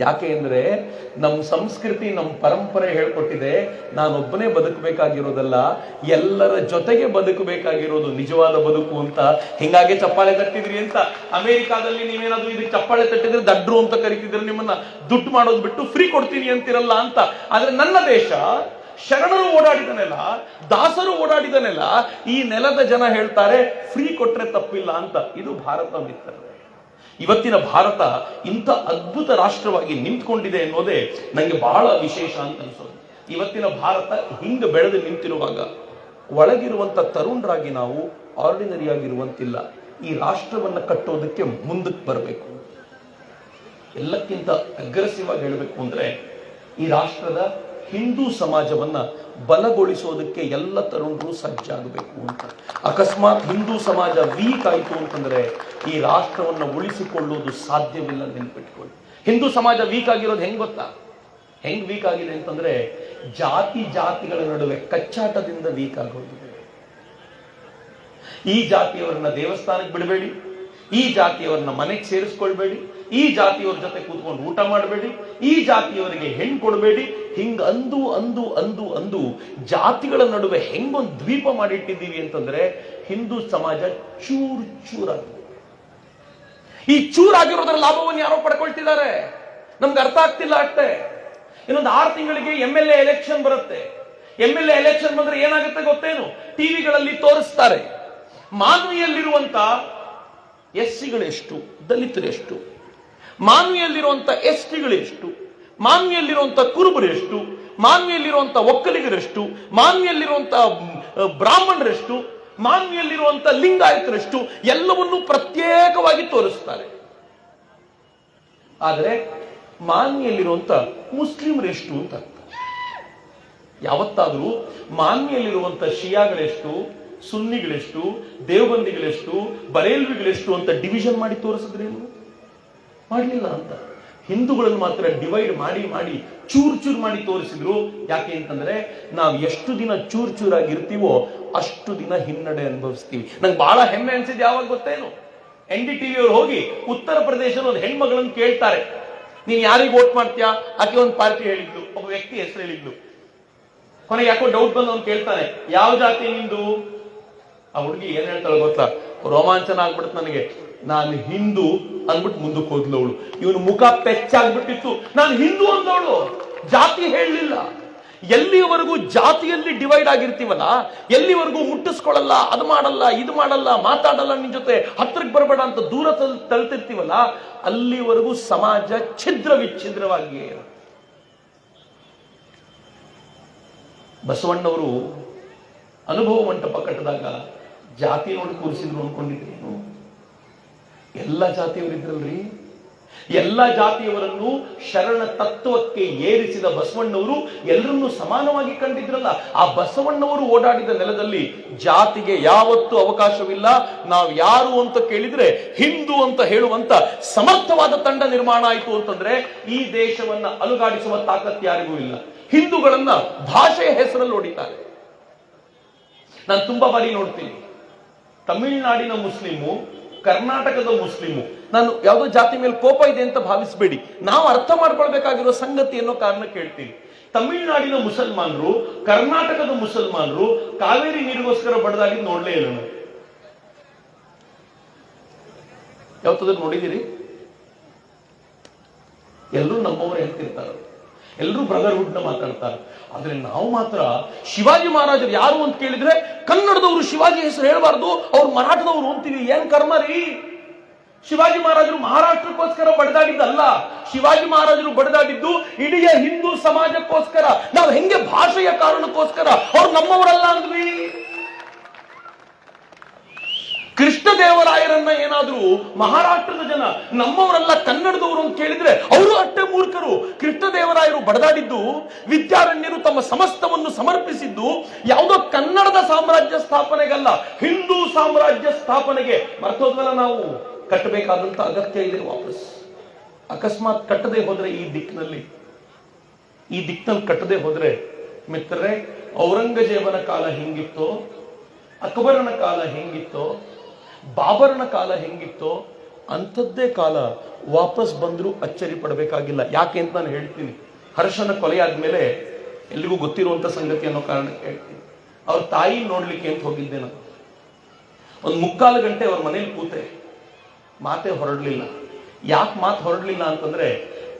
ಯಾಕೆ ಅಂದ್ರೆ ನಮ್ಮ ಸಂಸ್ಕೃತಿ ನಮ್ಮ ಪರಂಪರೆ ಹೇಳ್ಕೊಟ್ಟಿದೆ, ನಾನೊಬ್ಬನೇ ಬದುಕಬೇಕಾಗಿರೋದಲ್ಲ, ಎಲ್ಲರ ಜೊತೆಗೆ ಬದುಕಬೇಕಾಗಿರೋದು ನಿಜವಾದ ಬದುಕು ಅಂತ. ಹಿಂಗಾಗಿ ಚಪ್ಪಾಳೆ ತಟ್ಟಿದ್ರಿ ಅಂತ. ಅಮೆರಿಕಾದಲ್ಲಿ ನೀವೇನಾದ್ರೂ ಇದಕ್ಕೆ ಚಪ್ಪಾಳೆ ತಟ್ಟಿದ್ರೆ ದಡ್ರು ಅಂತ ಕರಿತಿದ್ರೆ, ನಿಮ್ಮನ್ನ ದುಡ್ಡು ಮಾಡೋದು ಬಿಟ್ಟು ಫ್ರೀ ಕೊಡ್ತೀನಿ ಅಂತಿರಲ್ಲ ಅಂತ. ಆದ್ರೆ ನನ್ನ ದೇಶ ಶರಣರು ಓಡಾಡಿದ ನೆಲ, ದಾಸರು ಓಡಾಡಿದ ನೆಲ, ಈ ನೆಲದ ಜನ ಹೇಳ್ತಾರೆ ಫ್ರೀ ಕೊಟ್ರೆ ತಪ್ಪಿಲ್ಲ ಅಂತ. ಇದು ಭಾರತ ಮಿತ್ರ. ಇವತ್ತಿನ ಭಾರತ ಇಂಥ ಅದ್ಭುತ ರಾಷ್ಟ್ರವಾಗಿ ನಿಂತ್ಕೊಂಡಿದೆ ಅನ್ನೋದೇ ನಂಗೆ ಬಹಳ ವಿಶೇಷ ಅಂತ ಅನ್ಸೋದು. ಇವತ್ತಿನ ಭಾರತ ಹಿಂಗ ಬೆಳೆದು ನಿಂತಿರುವಾಗ ಒಳಗಿರುವಂತ ತರುಣರಾಗಿ ನಾವು ಆರ್ಡಿನರಿ ಆಗಿರುವಂತಿಲ್ಲ. ಈ ರಾಷ್ಟ್ರವನ್ನ ಕಟ್ಟೋದಕ್ಕೆ ಮುಂದಕ್ಕೆ ಬರಬೇಕು. ಎಲ್ಲಕ್ಕಿಂತ ಅಗ್ರೆಸಿವ್ ಆಗಿ ಹೇಳಬೇಕು ಅಂದ್ರೆ ಈ ರಾಷ್ಟ್ರದ ಹಿಂದೂ ಸಮಾಜವನ್ನ ಬಲಗೊಳಿಸೋದಕ್ಕೆ ಎಲ್ಲ ತರುಣರು ಸಜ್ಜಾಗಬೇಕು ಅಂತ. ಅಕಸ್ಮಾತ್ ಹಿಂದೂ ಸಮಾಜ ವೀಕ್ ಆಯಿತು ಅಂತಂದ್ರೆ ಈ ರಾಷ್ಟ್ರವನ್ನು ಉಳಿಸಿಕೊಳ್ಳುವುದು ಸಾಧ್ಯವಿಲ್ಲ, ನೆನ್ಪಿಟ್ಕೊಳ್ಳಿ. ಹಿಂದೂ ಸಮಾಜ ವೀಕ್ ಆಗಿರೋದು ಹೆಂಗ್ ಗೊತ್ತಾ? ಹೆಂಗ್ ವೀಕ್ ಆಗಿದೆ ಅಂತಂದ್ರೆ ಜಾತಿಗಳ ನಡುವೆ ಕಚ್ಚಾಟದಿಂದ ವೀಕ್ ಆಗೋಗಿದೆ. ಈ ಜಾತಿಯವರನ್ನ ದೇವಸ್ಥಾನಕ್ಕೆ ಬಿಡಬೇಡಿ, ಈ ಜಾತಿಯವರನ್ನ ಮನೆಗೆ ಸೇರಿಸ್ಕೊಳ್ಬೇಡಿ, ಈ ಜಾತಿಯವರ ಜೊತೆ ಕೂತ್ಕೊಂಡು ಊಟ ಮಾಡಬೇಡಿ, ಈ ಜಾತಿಯವರಿಗೆ ಹೆಣ್ಣು ಕೊಡಬೇಡಿ. ಹಿಂಗ ಅಂದು ಅಂದು ಅಂದು ಅಂದು ಜಾತಿಗಳ ನಡುವೆ ಹೆಂಗೊಂದು ದ್ವೀಪ ಮಾಡಿಟ್ಟಿದ್ದೀವಿ ಅಂತಂದ್ರೆ ಹಿಂದೂ ಸಮಾಜ ಚೂರು ಚೂರಾಗಿದೆ. ಈ ಚೂರಾಗಿರೋದ್ರ ಲಾಭವನ್ನು ಯಾರೋ ಪಡ್ಕೊಳ್ತಿದ್ದಾರೆ, ನಮ್ಗೆ ಅರ್ಥ ಆಗ್ತಿಲ್ಲ ಅಷ್ಟೇ. ಇನ್ನೊಂದು 6 ತಿಂಗಳಿಗೆ MLA ಎಲೆಕ್ಷನ್ ಬರುತ್ತೆ. MLA ಎಲೆಕ್ಷನ್ ಬಂದ್ರೆ ಏನಾಗುತ್ತೆ ಗೊತ್ತೇನು? ಟಿವಿಗಳಲ್ಲಿ ತೋರಿಸ್ತಾರೆ ಮಾನ್ವಿಯಲ್ಲಿರುವಂತ SCಗಳೆಷ್ಟು, ದಲಿತರೆಷ್ಟು, ಮಾನ್ವಿಯಲ್ಲಿರುವಂತ STಗಳೆಷ್ಟು, ಮಾನ್ವಿಯಲ್ಲಿರುವಂತ ಕುರುಬರೆಷ್ಟು, ಮಾನ್ವಿಯಲ್ಲಿರುವಂತ ಒಕ್ಕಲಿಗರೆಷ್ಟು, ಮಾನ್ವಿಯಲ್ಲಿರುವಂತ ಬ್ರಾಹ್ಮಣರೆಷ್ಟು, ಮಾನ್ವಿಯಲ್ಲಿರುವಂತ ಲಿಂಗಾಯತರೆಷ್ಟು, ಎಲ್ಲವನ್ನೂ ಪ್ರತ್ಯೇಕವಾಗಿ ತೋರಿಸ್ತಾರೆ. ಆದರೆ ಮಾನ್ವಿಯಲ್ಲಿರುವಂತ ಮುಸ್ಲಿಮರೆಷ್ಟು ಅಂತ. ಯಾವತ್ತಾದ್ರೂ ಮಾನ್ವಿಯಲ್ಲಿರುವಂತ ಶಿಯಾಗಳೆಷ್ಟು, ಸುನ್ನಿಗಳೆಷ್ಟು, ದೇವಬಂದಿಗಳೆಷ್ಟು, ಬರೇಲ್ವಿಗಳೆಷ್ಟು ಅಂತ ಡಿವಿಷನ್ ಮಾಡಿ ತೋರಿಸಿದ್ರೇನು? ಮಾಡಲಿಲ್ಲ ಅಂತ. ಹಿಂದೂಗಳನ್ನು ಮಾತ್ರ ಡಿವೈಡ್ ಮಾಡಿ ಮಾಡಿ ಚೂರ್ ಚೂರ್ ಮಾಡಿ ತೋರಿಸಿದ್ರು. ಯಾಕೆ ಅಂತಂದ್ರೆ ನಾವು ಎಷ್ಟು ದಿನ ಚೂರ್ ಚೂರಾಗಿ ಇರ್ತೀವೋ ಅಷ್ಟು ದಿನ ಹಿನ್ನಡೆ ಅನುಭವಿಸ್ತೀವಿ. ನಂಗೆ ಬಹಳ ಹೆಮ್ಮೆ ಅನ್ಸಿದ್ ಯಾವಾಗ ಗೊತ್ತೇನು? NDTV ಅವರು ಹೋಗಿ ಉತ್ತರ ಪ್ರದೇಶದ ಒಂದು ಹೆಣ್ಮಗಳನ್ನು ಕೇಳ್ತಾರೆ, ನೀನ್ ಯಾರಿಗೆ ವೋಟ್ ಮಾಡ್ತೀಯಾ? ಆಕೆ ಒಂದು ಪಾರ್ಟಿ ಹೇಳಿದ್ಲು, ಒಬ್ಬ ವ್ಯಕ್ತಿ ಹೆಸರು ಹೇಳಿದ್ಲು. ಕೊನೆಗೆ ಯಾಕೋ ಡೌಟ್ ಬಂದು ಅವ್ನು ಕೇಳ್ತಾನೆ, ಯಾವ ಜಾತಿ ನಿಂದು? ಆ ಹುಡುಗಿ ಏನ್ ಹೇಳ್ತಾಳೆ ಗೊತ್ತಾ? ರೋಮಾಂಚನ ಆಗ್ಬಿಡುತ್ತೆ ನನಗೆ. ನಾನು ಹಿಂದೂ ಅಂದ್ಬಿಟ್ಟು ಮುಂದಕ್ಕೆ ಹೋದ್ಲವಳು. ಇವನು ಮುಖ ಪೆಚ್ಚಾಗ್ಬಿಟ್ಟಿತ್ತು, ನಾನು ಹಿಂದೂ ಅಂದವಳು. ಜಾತಿ ಹೇಳಲಿಲ್ಲ. ಎಲ್ಲಿವರೆಗೂ ಜಾತಿಯಲ್ಲಿ ಡಿವೈಡ್ ಆಗಿರ್ತೀವಲ್ಲ, ಎಲ್ಲಿವರೆಗೂ ಮುಟ್ಟಿಸ್ಕೊಳ್ಳಲ್ಲ, ಅದು ಮಾಡಲ್ಲ, ಇದು ಮಾಡಲ್ಲ, ಮಾತಾಡಲ್ಲ, ನಿನ್ ಜೊತೆ ಹತ್ರಕ್ಕೆ ಬರಬೇಡ ಅಂತ ದೂರ ತಳ್ತಿರ್ತೀವಲ್ಲ, ಅಲ್ಲಿವರೆಗೂ ಸಮಾಜ ಛಿದ್ರ ವಿಚ್ಛಿದ್ರವಾಗಿಯೇ ಇರುತ್ತೆ. ಬಸವಣ್ಣವರು ಅನುಭವ ಮಂಟಪ ಕಟ್ಟಿದಾಗ ಜಾತಿ ನೋಡಿ ಕೂರಿಸಿದ್ರು ಅನ್ಕೊಂಡಿದ್ರೇನು? ಎಲ್ಲ ಜಾತಿಯವರಿದ್ರಲ್ರಿ. ಎಲ್ಲ ಜಾತಿಯವರನ್ನು ಶರಣ ತತ್ವಕ್ಕೆ ಏರಿಸಿದ ಬಸವಣ್ಣವರು ಎಲ್ಲರನ್ನೂ ಸಮಾನವಾಗಿ ಕಂಡಿದ್ರಲ್ಲ. ಆ ಬಸವಣ್ಣವರು ಓಡಾಡಿದ ನೆಲದಲ್ಲಿ ಜಾತಿಗೆ ಯಾವತ್ತೂ ಅವಕಾಶವಿಲ್ಲ. ನಾವು ಯಾರು ಅಂತ ಕೇಳಿದ್ರೆ ಹಿಂದೂ ಅಂತ ಹೇಳುವಂತ ಸಮರ್ಥವಾದ ತಂಡ ನಿರ್ಮಾಣ ಆಯಿತು ಅಂತಂದ್ರೆ ಈ ದೇಶವನ್ನ ಅಲುಗಾಡಿಸುವ ತಾಕತ್ ಯಾರಿಗೂ ಇಲ್ಲ. ಹಿಂದೂಗಳನ್ನ ಭಾಷೆಯ ಹೆಸರಲ್ಲಿ ಹೊಡಿತಾರೆ. ನಾನು ತುಂಬಾ ಬಾರಿ ನೋಡ್ತೀನಿ, ತಮಿಳುನಾಡಿನ ಮುಸ್ಲಿಮು, ಕರ್ನಾಟಕದ ಮುಸ್ಲಿಮು, ನಾನು ಯಾವುದೋ ಜಾತಿ ಮೇಲೆ ಕೋಪ ಇದೆ ಅಂತ ಭಾವಿಸಬೇಡಿ, ನಾವು ಅರ್ಥ ಮಾಡ್ಕೊಳ್ಬೇಕಾಗಿರೋ ಸಂಗತಿ ಅನ್ನೋ ಕಾರಣ ಕೇಳ್ತೀನಿ. ತಮಿಳುನಾಡಿನ ಮುಸಲ್ಮಾನರು, ಕರ್ನಾಟಕದ ಮುಸಲ್ಮಾನರು ಕಾವೇರಿ ನೀರಿಗೋಸ್ಕರ ಬಡದಾಡಿ ನೋಡ್ಲೇ ಇಲ್ಲ. ಯಾವತ್ತಾದ್ರೂ ನೋಡಿದಿರಿ? ಎಲ್ಲರೂ ನಮ್ಮವರೇ ಹೇಳ್ತಿರ್ತಾರೆ, ಎಲ್ಲರೂ ಬ್ರದರ್ಹುಡ್ ನ ಮಾತಾಡ್ತಾರೆ. ಆದ್ರೆ ನಾವು ಮಾತ್ರ ಶಿವಾಜಿ ಮಹಾರಾಜರು ಯಾರು ಅಂತ ಕೇಳಿದ್ರೆ ಕನ್ನಡದವರು ಶಿವಾಜಿ ಹೆಸರು ಹೇಳಬಾರ್ದು, ಅವ್ರು ಮರಾಠದವರು ಅಂತೀವಿ. ಏನ್ ಕರ್ಮ ರೀ? ಶಿವಾಜಿ ಮಹಾರಾಜರು ಮಹಾರಾಷ್ಟ್ರಕ್ಕೋಸ್ಕರ ಬಡದಾಡಿದ್ದಲ್ಲ, ಶಿವಾಜಿ ಮಹಾರಾಜರು ಬಡದಾಡಿದ್ದು ಇಡೀ ಹಿಂದೂ ಸಮಾಜಕ್ಕೋಸ್ಕರ. ನಾವು ಹೆಂಗೆ ಭಾಷೆಯ ಕಾರಣಕ್ಕೋಸ್ಕರ ಅವ್ರು ನಮ್ಮವರಲ್ಲ ಅಂದ್ವಿ? ಕೃಷ್ಣದೇವರಾಯರನ್ನ ಏನಾದ್ರೂ ಮಹಾರಾಷ್ಟ್ರದ ಜನ ನಮ್ಮವರಲ್ಲ ಕನ್ನಡದವರು ಅಂತ ಕೇಳಿದ್ರೆ ಅವರು ಅಷ್ಟೇ ಮೂರ್ಖರು. ಕೃಷ್ಣದೇವರಾಯರು ಬಡದಾಡಿದ್ದು, ವಿದ್ಯಾರಣ್ಯರು ತಮ್ಮ ಸಮಸ್ತವನ್ನು ಸಮರ್ಪಿಸಿದ್ದು ಯಾವುದೋ ಕನ್ನಡದ ಸಾಮ್ರಾಜ್ಯ ಸ್ಥಾಪನೆಗಲ್ಲ, ಹಿಂದೂ ಸಾಮ್ರಾಜ್ಯ ಸ್ಥಾಪನೆಗೆ. ಮರ್ತೋದ್ವಲ್ಲ ನಾವು? ಕಟ್ಟಬೇಕಾದಂತ ಅಗತ್ಯ ಇದೆ ವಾಪಸ್. ಅಕಸ್ಮಾತ್ ಕಟ್ಟದೆ ಹೋದ್ರೆ ಈ ದಿಕ್ಕಿನಲ್ಲಿ ಕಟ್ಟದೆ ಹೋದ್ರೆ ಮಿತ್ರರೇ, ಔರಂಗಜೇಬನ ಕಾಲ ಹೆಂಗಿತ್ತೋ, ಅಕ್ಬರನ ಕಾಲ ಹೆಂಗಿತ್ತೋ, ಬಾಬರನ ಕಾಲ ಹೆಂಗಿತ್ತೋ ಅಂಥದ್ದೇ ಕಾಲ ವಾಪಸ್ ಬಂದರೂ ಅಚ್ಚರಿ ಪಡಬೇಕಾಗಿಲ್ಲ. ಯಾಕೆ ಅಂತ ನಾನು ಹೇಳ್ತೀನಿ. ಹರ್ಷನ ಕೊಲೆ ಆದ್ಮೇಲೆ ಎಲ್ರಿಗೂ ಗೊತ್ತಿರುವಂತ ಸಂಗತಿ ಅನ್ನೋ ಕಾರಣಕ್ಕೆ ಹೇಳ್ತೀನಿ. ಅವ್ರ ತಾಯಿ ನೋಡ್ಲಿಕ್ಕೆ ಅಂತ ಹೋಗಿದ್ದೆ ನಾನು. ಒಂದು 3/4 ಗಂಟೆ ಅವ್ರ ಮನೇಲಿ ಕೂತೆ, ಮಾತೇ ಹೊರಡ್ಲಿಲ್ಲ. ಯಾಕೆ ಮಾತು ಹೊರಡ್ಲಿಲ್ಲ ಅಂತಂದ್ರೆ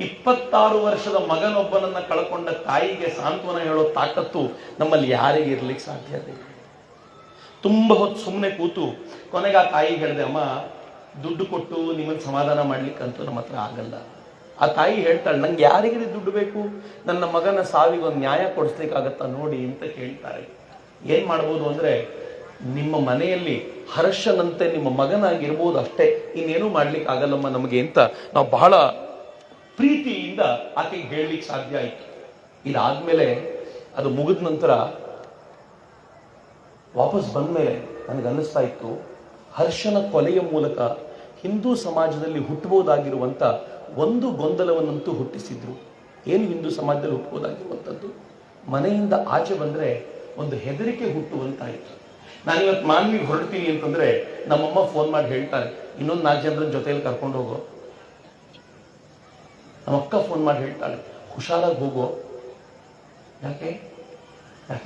26 ವರ್ಷದ ಮಗನೊಬ್ಬನನ್ನ ಕಳ್ಕೊಂಡ ತಾಯಿಗೆ ಸಾಂತ್ವನ ಹೇಳೋ ತಾಕತ್ತು ನಮ್ಮಲ್ಲಿ ಯಾರಿಗೆ ಇರ್ಲಿಕ್ಕೆ ಸಾಧ್ಯ ಇದೆ? ತುಂಬ ಹೊತ್ತು ಸುಮ್ಮನೆ ಕೂತು ಕೊನೆಗೆ ಆ ತಾಯಿ ಹೇಳಿದೆ, ಅಮ್ಮ ದುಡ್ಡು ಕೊಟ್ಟು ನಿಮ್ಮನ್ನು ಸಮಾಧಾನ ಮಾಡ್ಲಿಕ್ಕಂತೂ ನಮ್ಮ ಹತ್ರ ಆಗಲ್ಲ. ಆ ತಾಯಿ ಹೇಳ್ತಾಳೆ, ನಂಗೆ ಯಾರಿಗೆ ದುಡ್ಡು ಬೇಕು? ನನ್ನ ಮಗನ ಸಾವಿಗೆ ಒಂದು ನ್ಯಾಯ ಕೊಡಿಸ್ಲಿಕ್ಕಾಗತ್ತಾ ನೋಡಿ ಅಂತ ಕೇಳ್ತಾರೆ. ಏನ್ ಮಾಡ್ಬೋದು ಅಂದ್ರೆ, ನಿಮ್ಮ ಮನೆಯಲ್ಲಿ ಹರ್ಷನಂತೆ ನಿಮ್ಮ ಮಗನಾಗಿರ್ಬೋದು ಅಷ್ಟೇ, ಇನ್ನೇನು ಮಾಡ್ಲಿಕ್ಕೆ ಆಗಲ್ಲಮ್ಮ ನಮಗೆ ಅಂತ ನಾವು ಬಹಳ ಪ್ರೀತಿಯಿಂದ ಆಕೆಗೆ ಹೇಳಲಿಕ್ಕೆ ಸಾಧ್ಯ ಆಯ್ತು. ಇದಾದ್ಮೇಲೆ ಅದು ಮುಗಿದ ನಂತರ ವಾಪಸ್ ಬಂದ್ಮೇಲೆ ನನಗನ್ನಿಸ್ತಾ ಇತ್ತು, ಹರ್ಷನ ಕೊಲೆಯ ಮೂಲಕ ಹಿಂದೂ ಸಮಾಜದಲ್ಲಿ ಹುಟ್ಟಬಹುದಾಗಿರುವಂತ ಒಂದು ಗೊಂದಲವನ್ನಂತೂ ಹುಟ್ಟಿಸಿದ್ರು. ಏನು ಹಿಂದೂ ಸಮಾಜದಲ್ಲಿ ಹುಟ್ಟಬಹುದಾಗಿರುವಂಥದ್ದು? ಮನೆಯಿಂದ ಆಚೆ ಬಂದ್ರೆ ಒಂದು ಹೆದರಿಕೆ ಹುಟ್ಟುವಂತಾಯ್ತು. ನಾನಿವತ್ತು ಮಾನ್ವಿಗೆ ಹೊರಡ್ತೀನಿ ಅಂತಂದ್ರೆ ನಮ್ಮಮ್ಮ ಫೋನ್ ಮಾಡಿ ಹೇಳ್ತಾರೆ, ಇನ್ನೊಂದು 4 ಜನರ ಜೊತೆಯಲ್ಲಿ ಕರ್ಕೊಂಡು ಹೋಗೋ. ನಮ್ಮಕ್ಕ ಫೋನ್ ಮಾಡಿ ಹೇಳ್ತಾಳೆ, ಹುಷಾರಾಗಿ ಹೋಗೋ. ಯಾಕೆ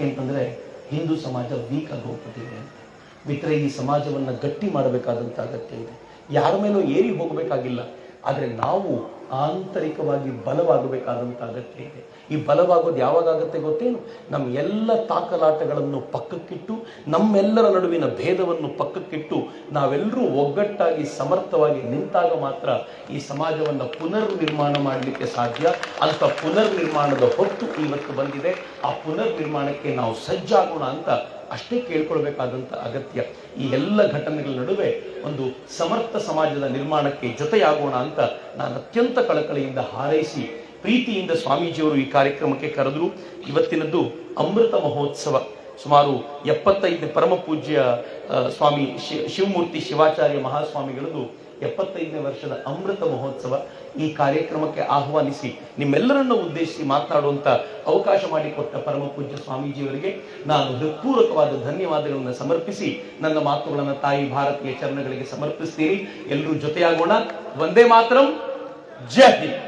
ಅಂತಂದ್ರೆ ಹಿಂದೂ ಸಮಾಜ ವೀಕ್ ಆಗಿ ಹೋಗ್ಬಿಟ್ಟಿದೆ ಅಂತ. ಮಿತ್ರ, ಈ ಸಮಾಜವನ್ನ ಗಟ್ಟಿ ಮಾಡಬೇಕಾದಂತ ಅಗತ್ಯ ಇದೆ. ಯಾರ ಮೇಲೂ ಏರಿ ಹೋಗಬೇಕಾಗಿಲ್ಲ, ಆದ್ರೆ ನಾವು ಆಂತರಿಕವಾಗಿ ಬಲವಾಗಬೇಕಾದಂತ ಅಗತ್ಯ ಇದೆ. ಈ ಬಲವಾಗೋದು ಯಾವಾಗ ಆಗುತ್ತೆ ಗೊತ್ತೇನು? ನಮ್ಮ ಎಲ್ಲ ತಾಕಲಾಟಗಳನ್ನು ಪಕ್ಕಕ್ಕಿಟ್ಟು, ನಮ್ಮೆಲ್ಲರ ನಡುವಿನ ಭೇದವನ್ನು ಪಕ್ಕಕ್ಕಿಟ್ಟು ನಾವೆಲ್ಲರೂ ಒಗ್ಗಟ್ಟಾಗಿ ಸಮರ್ಥವಾಗಿ ನಿಂತಾಗ ಮಾತ್ರ ಈ ಸಮಾಜವನ್ನು ಪುನರ್ ನಿರ್ಮಾಣ ಮಾಡಲಿಕ್ಕೆ ಸಾಧ್ಯ. ಅಂತ ಪುನರ್ ನಿರ್ಮಾಣದ ಹೊತ್ತು ಇವತ್ತು ಬಂದಿದೆ. ಆ ಪುನರ್ ನಿರ್ಮಾಣಕ್ಕೆ ನಾವು ಸಜ್ಜಾಗೋಣ ಅಂತ ಅಷ್ಟೇ ಕೇಳ್ಕೊಳ್ಬೇಕಾದಂತ ಅಗತ್ಯ. ಈ ಎಲ್ಲ ಘಟನೆಗಳ ನಡುವೆ ಒಂದು ಸಮರ್ಥ ಸಮಾಜದ ನಿರ್ಮಾಣಕ್ಕೆ ಜೊತೆಯಾಗೋಣ ಅಂತ ನಾನು ಅತ್ಯಂತ ಕಳಕಳಿಯಿಂದ ಹಾರೈಸಿ ಪ್ರೀತಿಯಿಂದ ಸ್ವಾಮೀಜಿಯವರು ಈ ಕಾರ್ಯಕ್ರಮಕ್ಕೆ ಕರೆದ್ರು. ಇವತ್ತಿನದ್ದು ಅಮೃತ ಮಹೋತ್ಸವ. ಸುಮಾರು 75ನೇ ಪರಮ ಪೂಜ್ಯ ಸ್ವಾಮಿ ಶಿವಮೂರ್ತಿ ಶಿವಾಚಾರ್ಯ ಮಹಾಸ್ವಾಮಿಗಳದ್ದು 75ನೇ ವರ್ಷದ ಅಮೃತ ಮಹೋತ್ಸವ. ಈ ಕಾರ್ಯಕ್ರಮಕ್ಕೆ ಆಹ್ವಾನಿಸಿ ನಿಮ್ಮೆಲ್ಲರನ್ನು ಉದ್ದೇಶಿಸಿ ಮಾತನಾಡುವಂತ ಅವಕಾಶ ಮಾಡಿಕೊಟ್ಟ ಪರಮ ಪೂಜ್ಯ ಸ್ವಾಮೀಜಿಯವರಿಗೆ ನಾನು ಹೃತ್ಪೂರ್ವಕವಾದ ಧನ್ಯವಾದಗಳನ್ನು ಸಮರ್ಪಿಸಿ ನನ್ನ ಮಾತುಗಳನ್ನು ತಾಯಿ ಭಾರತೀಯ ಚರಣಗಳಿಗೆ ಸಮರ್ಪಿಸ್ತೀನಿ. ಎಲ್ಲರೂ ಜೊತೆಯಾಗೋಣ. ವಂದೇ ಮಾತರಂ. ಜೈ ಹಿಂದ್.